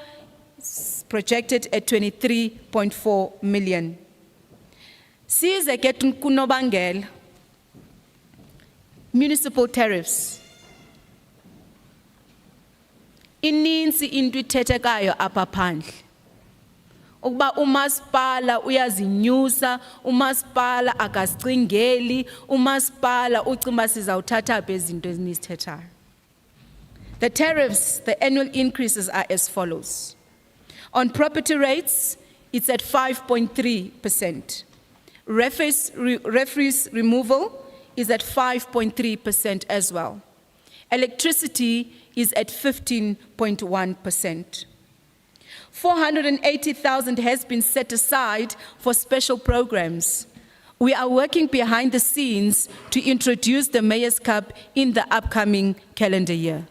it's projected at 23.4 million. Size ke kunobangela municipal tariffs. Ininzi into ithethekayo apha phandle. Ukuba umasipala uyazinyusa, umasipala akasicingeli, umasipala ucimba sizawuthatha phi izinto ezinizithethayo. The tariffs, the annual increases are as follows. On property rates, it's at 5.3%. Refuse removal is at 5.3% as well. Electricity is at 15.1%. 480,000 has been set aside for special programs. We are working behind the scenes to introduce the Mayor's Cup in the upcoming calendar year.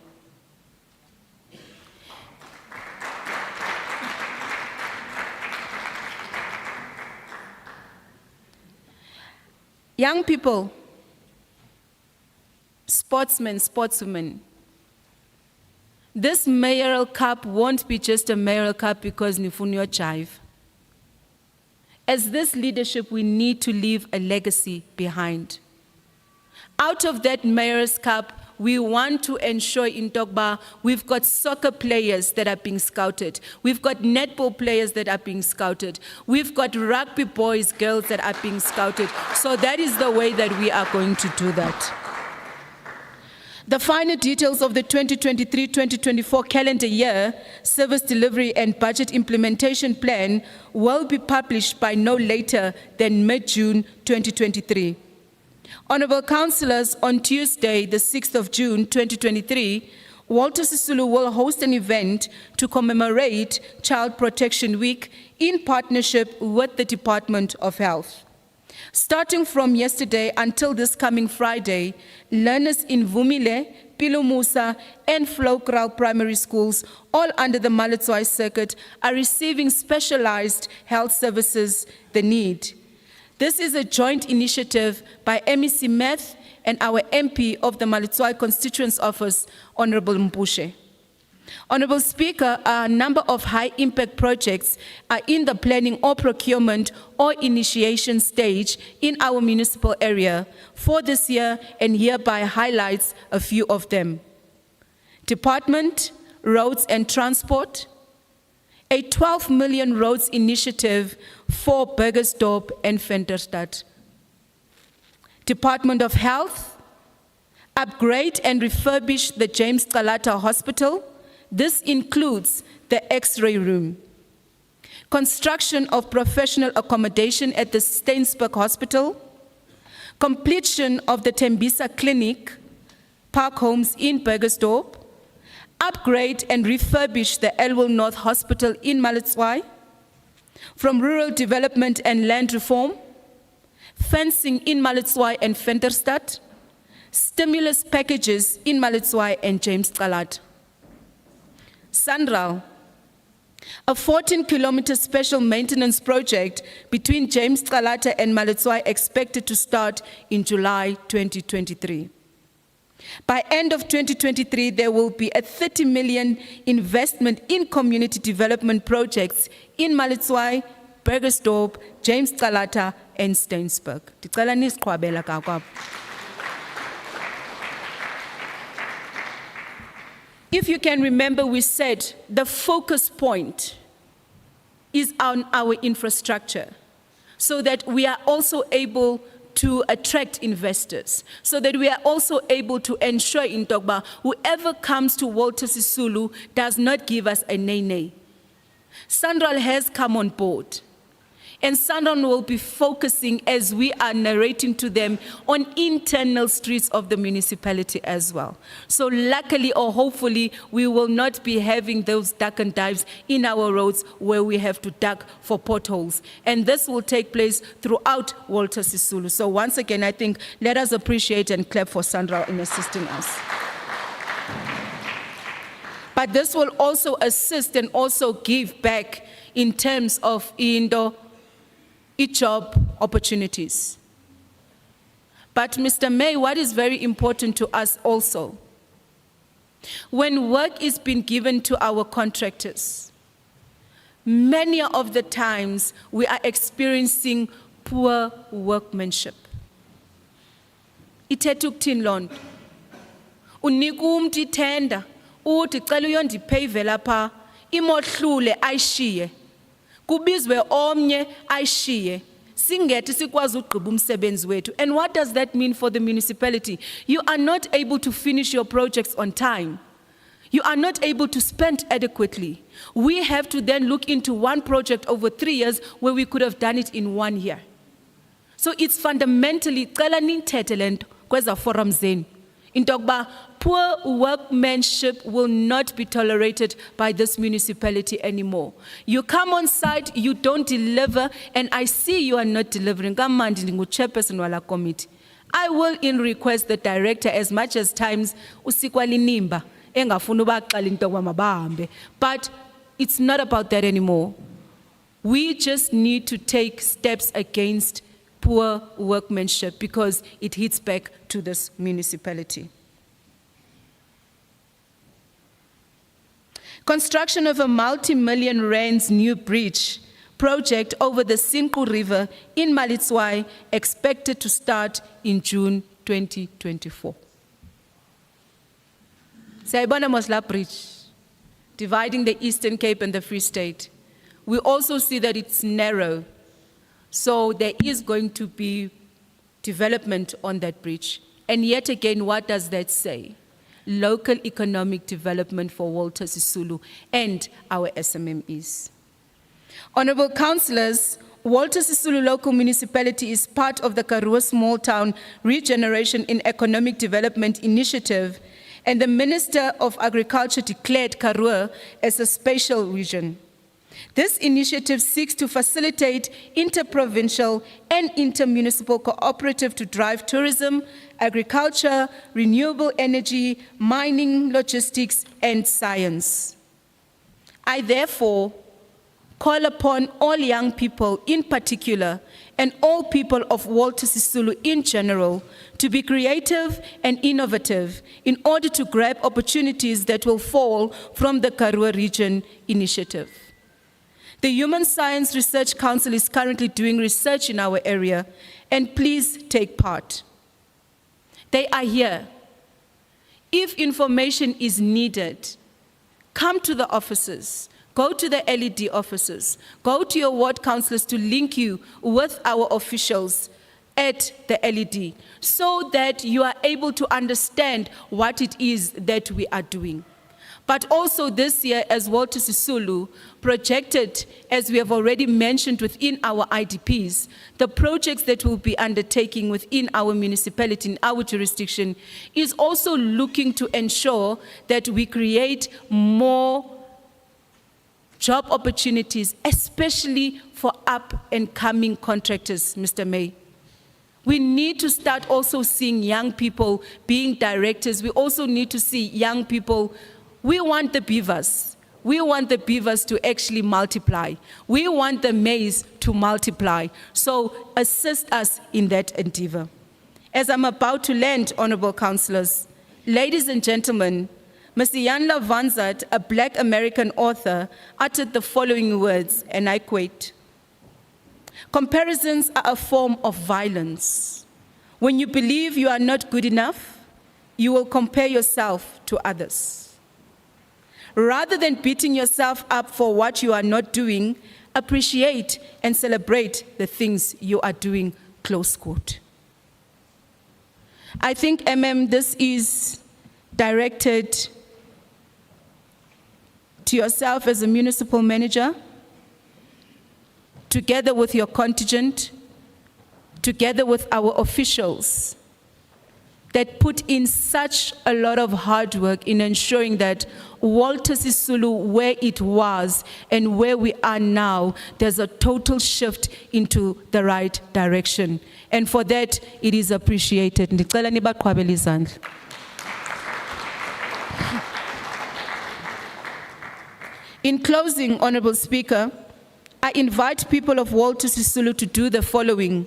Young people, sportsmen, sportswomen, this mayoral cup won't be just a mayoral cup because nifunyo jive. As this leadership, we need to leave a legacy behind. Out of that mayor's cup, we want to ensure in Togba we've got soccer players that are being scouted. We've got netball players that are being scouted. We've got rugby boys, girls that are being scouted. So that is the way that we are going to do that. The final details of the 2023-2024 calendar year service delivery and budget implementation plan will be published by no later than mid-June 2023. Honorable Councillors, on Tuesday, the 6th of June 2023, Walter Sisulu will host an event to commemorate Child Protection Week in partnership with the Department of Health. Starting from yesterday until this coming Friday, learners in Vumile, Pilumusa, and Flokral primary schools, all under the Maletswai circuit, are receiving specialized health services they need. This is a joint initiative by MEC Meth and our MP of the Malitswai Constituents Office, Honorable Mpushe. Honorable Speaker, a number of high-impact projects are in the planning or procurement or initiation stage in our municipal area for this year, and hereby highlights a few of them. Department, Roads and Transport, a 12 million roads initiative for Burgersdorp and Venterstad. Department of Health, upgrade and refurbish the James Calata Hospital. This includes the X-ray room. Construction of professional accommodation at the Steynsburg Hospital. Completion of the Tembisa Clinic, Park Homes in Burgersdorp. Upgrade and refurbish the Elwell North Hospital in Malitswai. From rural development and land reform. Fencing in Malitswai and Venterstad. Stimulus packages in Malitswai and James Calata. Sanral, a 14-kilometer special maintenance project between James Calata and Malitswai expected to start in July 2023. By end of 2023, there will be a 30 million investment in community development projects in Malitswai, Burgersdorp, James Calata, and Steynsburg. Ndicela nisiqhwabela kakwabo. If you can remember, we said the focus point is on our infrastructure so that we are also able to attract investors, so that we are also able to ensure in Togba, whoever comes to Walter Sisulu does not give us a nay-nay. Sanral has come on board. And Sanral will be focusing, as we are narrating to them, on internal streets of the municipality as well. So luckily or hopefully, we will not be having those duck and dives in our roads where we have to duck for potholes. And this will take place throughout Walter Sisulu. So once again, I think let us appreciate and clap for Sanral in assisting us. But this will also assist and also give back in terms of job opportunities. But Mr. May, what is very important to us also, when work is being given to our contractors, many of the times we are experiencing poor workmanship. Ithetha ukuthini loo nto? Unika umuntu ithenda, uthi cela uyondipave lapha, imohlule ayishiye. Kubizwe omnye ayishiye. Singethi sikwazi ugqiba umsebenzi wethu. And what does that mean for the municipality? You are not able to finish your projects on time. You are not able to spend adequately. We have to then look into one project over 3 years where we could have done it in 1 year. So it's fundamentally, cela nithethe lento kweza forum zenu. Into yokuba poor workmanship will not be tolerated by this municipality anymore. You come on site, you don't deliver, and I see you are not delivering. Kamandi ningu-chairperson wala committee. I will request the director as much as times usikwa linimba engafuna ubaxela into yokuba mabahambe. But it's not about that anymore. We just need to take steps against poor workmanship because it hits back to this municipality. Construction of a multi-million rands new bridge project over the Sinku River in Malitswai expected to start in June 2024. Sayibona Mosla Bridge, dividing the Eastern Cape and the Free State. We also see that it's narrow. So there is going to be development on that bridge. And yet again, what does that say? Local economic development for Walter Sisulu and our SMMEs. Honorable Councillors, Walter Sisulu Local Municipality is part of the Karoo Small Town Regeneration in Economic Development Initiative, and the Minister of Agriculture declared Karoo as a special region. This initiative seeks to facilitate interprovincial and intermunicipal cooperative to drive tourism, agriculture, renewable energy, mining, logistics, and science. I therefore call upon all young people in particular and all people of Walter Sisulu in general to be creative and innovative in order to grab opportunities that will fall from the Karoo Region Initiative. The Human Science Research Council is currently doing research in our area, and please take part. They are here. If information is needed, come to the offices. Go to the LED offices. Go to your ward councillors to link you with our officials at the LED so that you are able to understand what it is that we are doing. But also this year, as Walter Sisulu projected, as we have already mentioned within our IDPs, the projects that we'll be undertaking within our municipality, in our jurisdiction, is also looking to ensure that we create more job opportunities, especially for up-and-coming contractors, Mr. May. We need to start also seeing young people being directors. We also need to see young people. We want the beavers. We want the beavers to actually multiply. We want the maize to multiply. So assist us in that endeavor. As I'm about to land, honorable councillors, ladies and gentlemen, Mr. Yanla Vanzat, a Black American author, uttered the following words, and I quote, "Comparisons are a form of violence. When you believe you are not good enough, you will compare yourself to others. Rather than beating yourself up for what you are not doing, appreciate and celebrate the things you are doing," close quote. I think, this is directed to yourself as a municipal manager, together with your contingent, together with our officials that put in such a lot of hard work in ensuring that Walter Sisulu, where it was and where we are now, there's a total shift into the right direction. And for that, it is appreciated. Ndicela nibaqhwabele izandla. In closing, Honorable Speaker, I invite people of Walter Sisulu to do the following.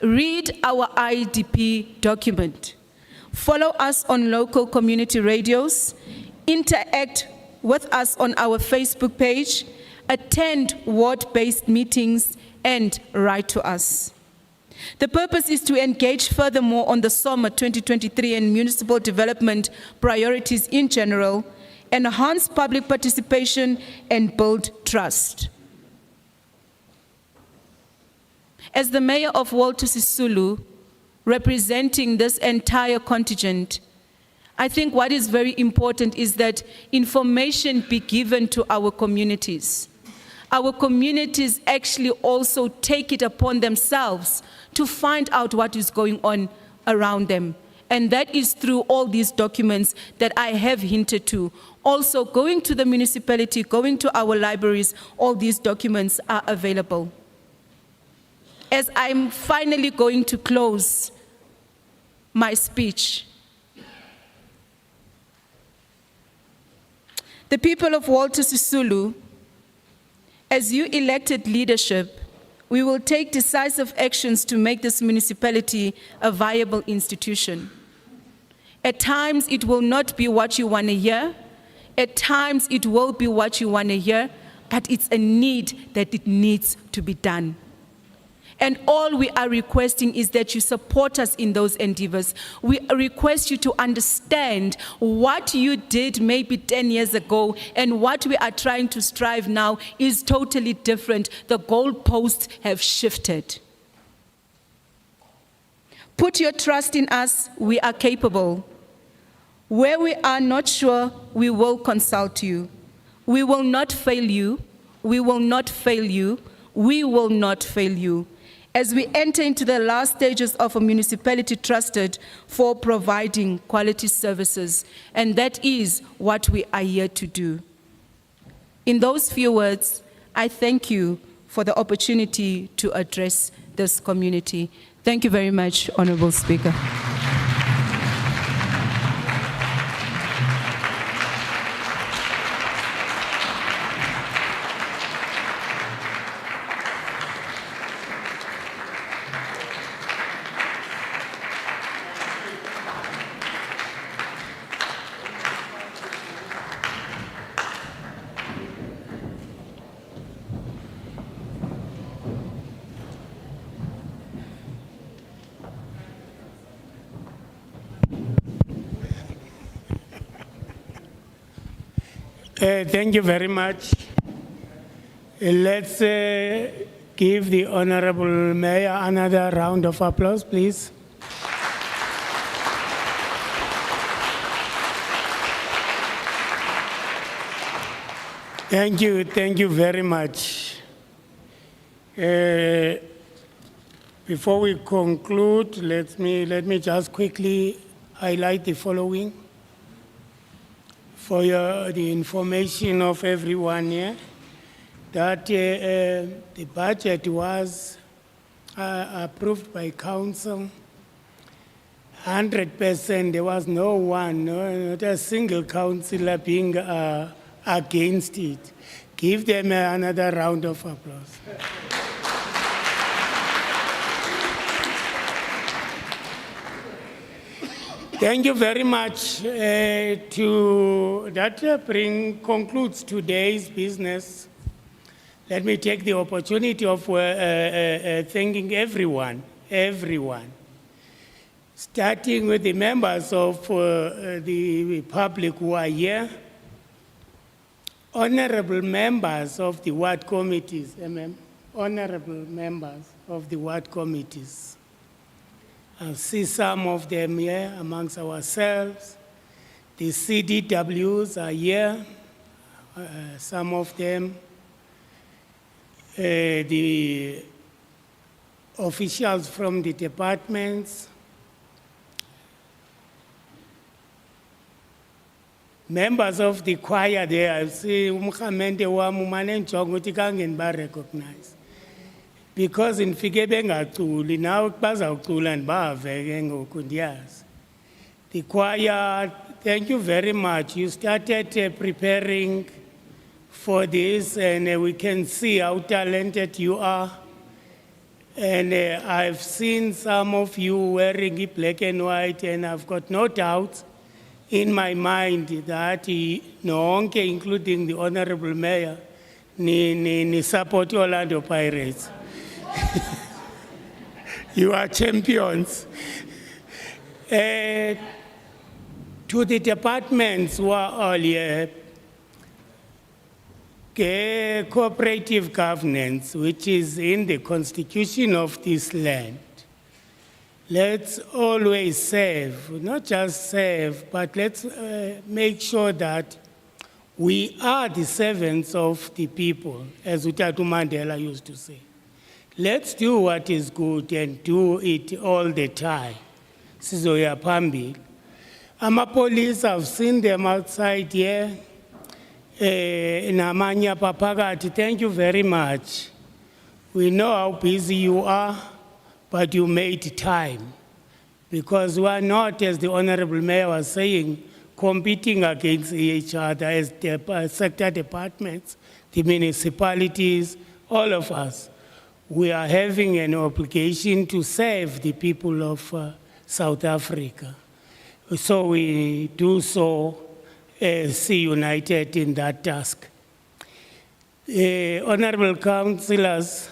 Read our IDP document. Follow us on local community radios. Interact with us on our Facebook page. Attend ward-based meetings and write to us. The purpose is to engage furthermore on the SOMA 2023 and municipal development priorities in general, enhance public participation, and build trust. As the mayor of Walter Sisulu, representing this entire contingent, I think what is very important is that information be given to our communities. Our communities actually also take it upon themselves to find out what is going on around them. And that is through all these documents that I have hinted to. Also, going to the municipality, going to our libraries, all these documents are available. As I'm finally going to close my speech, the people of Walter Sisulu, as you elected leadership, we will take decisive actions to make this municipality a viable institution. At times, it will not be what you want to hear. At times, it will be what you want to hear, but it's a need that it needs to be done. And all we are requesting is that you support us in those endeavors. We request you to understand what you did maybe 10 years ago and what we are trying to strive now is totally different. The goalposts have shifted. Put your trust in us, we are capable. Where we are not sure, we will consult you. We will not fail you. We will not fail you. We will not fail you. As we enter into the last stages of a municipality trusted for providing quality services, and that is what we are here to do. In those few words, I thank you for the opportunity to address this community. Thank you very much, Honorable Speaker. Thank you very much. Let's give the Honorable Mayor another round of applause, please. Thank you very much. Before we conclude, let me just quickly highlight the following for the information of everyone here, that the budget was approved by council 100%. There was no one, not a single councillor being against it. Give them another round of applause. Thank you very much. That concludes today's business. Let me take the opportunity of thanking everyone, starting with the members of the public who are here, honorable members of the ward committees, honorable members of the ward committees. I see some of them here amongst ourselves. The CDWs are here, some of them. The officials from the departments. Members of the choir there, I see umkhamente wami umane njonga ukuthi kangeni ba recognize. Because in fike bengaculi now bazawucula ndibave ngoku ndiyazi. The choir, thank you very much. You started preparing for this, and we can see how talented you are. And I've seen some of you wearing black and white, and I've got no doubt in my mind that nonke, including the Honorable Mayor, ni support Orlando Pirates. You are champions. To the departments who are all here, cooperative governance, which is in the constitution of this land. Let's always serve, not just serve, but let's make sure that we are the servants of the people, as Utatu Mandela used to say. Let's do what is good and do it all the time. Sizoya phambili. Police, I've seen them outside here. Namanya Papagati, thank you very much. We know how busy you are, but you made time. Because we are not, as the Honorable Mayor was saying, competing against each other as the sector departments, the municipalities, all of us. We are having an obligation to serve the people of South Africa. So we do so, see united in that task. Honorable councillors,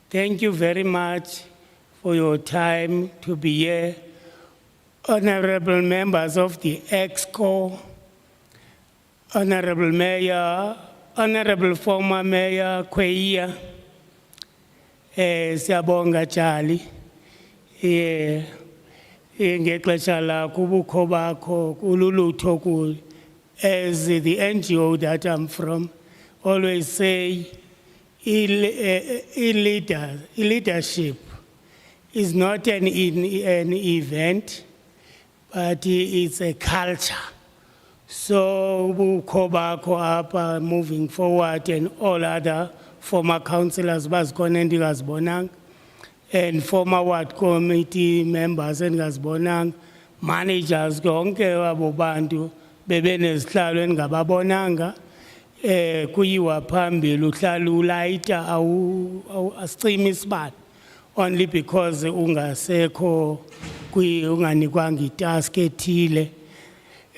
thank you very much for your time to be here. Honorable members of the EXCO, Honorable Mayor, Honorable former Mayor Kweia, siyabonga Charlie. Ngexesha lakho ubukho bakho kululutho kuyo. As the NGO that I'm from, always say, leadership is not an event, but it's a culture. So ubukho bakho apha moving forward, and all other former councillors bazikhona endingazibonanga, and former ward committee members endingazibonanga, managers konke abo bantu bebenezihlalo endingababonanga, kuyiwa phambili uhlala ulayita asicima isibane only because ungasekho unganikwanga itask ethile.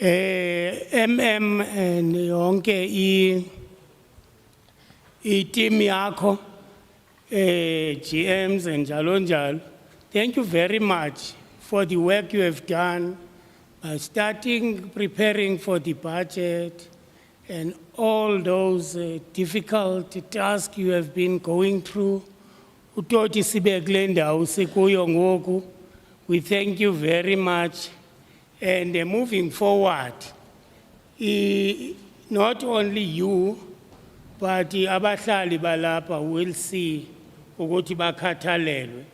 And yonke i-team yakho, GMs and njalo. Thank you very much for the work you have done by starting preparing for the budget and all those difficult tasks you have been going through. Utoti sibe kule ndawo sikuyo ngoku. We thank you very much. And moving forward, not only you, but abahlali balapha will see ukuthi bakhathalelwe.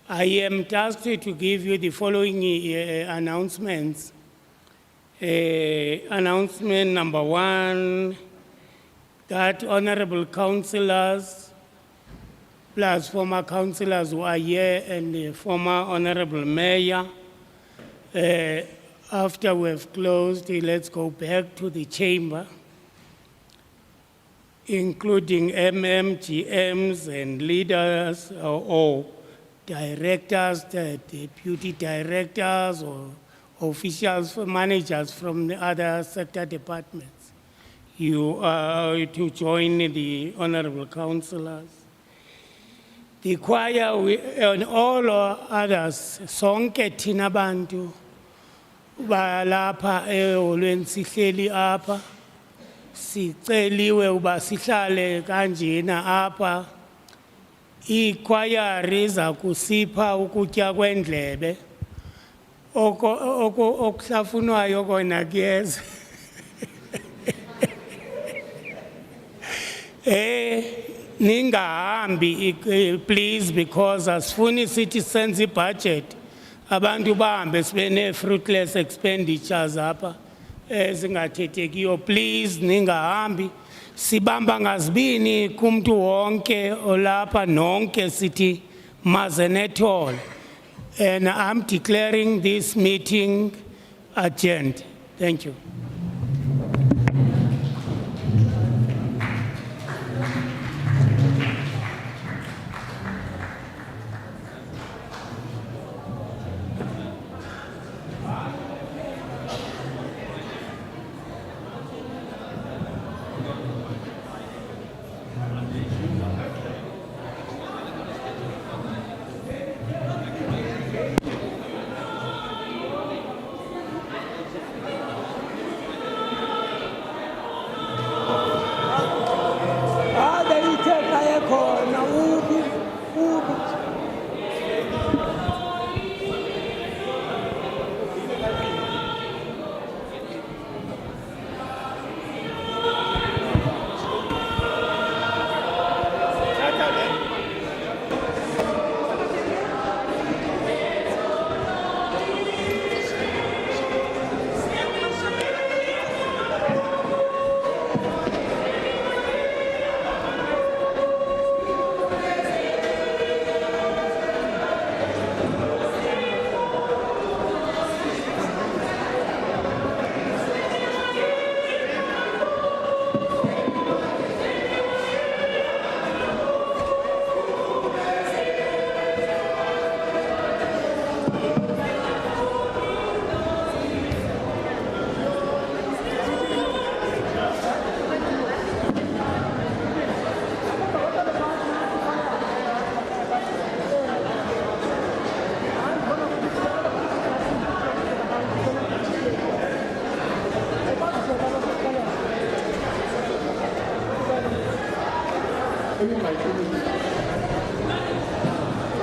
I am tasked to give you the following announcements. Announcement number 1, that honorable councillors, plus former councillors who are here and the former honorable mayor, after we have closed, let's go back to the chamber, including GMs and leaders or directors, deputy directors or officials, managers from the other sector departments. You are to join the honorable councillors. The choir and all others, sonke thina bantu balapha eholweni sihleli apha, siceliwe uba sihlale kanjena apha. Ikwayari iza kusipha ukutya kwendlebe okuhlafunwayo kona kuyeza. Ningahambi please, because asifuni sithi senze budget abantu bahambe sibe ne fruitless expenditures apha ezingathethekiyo. Please ningahambi, sibamba ngazibini kumuntu wonke olapha nonke sithi mazenethol. And I'm declaring this meeting adjourned. Thank you.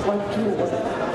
One, two, one.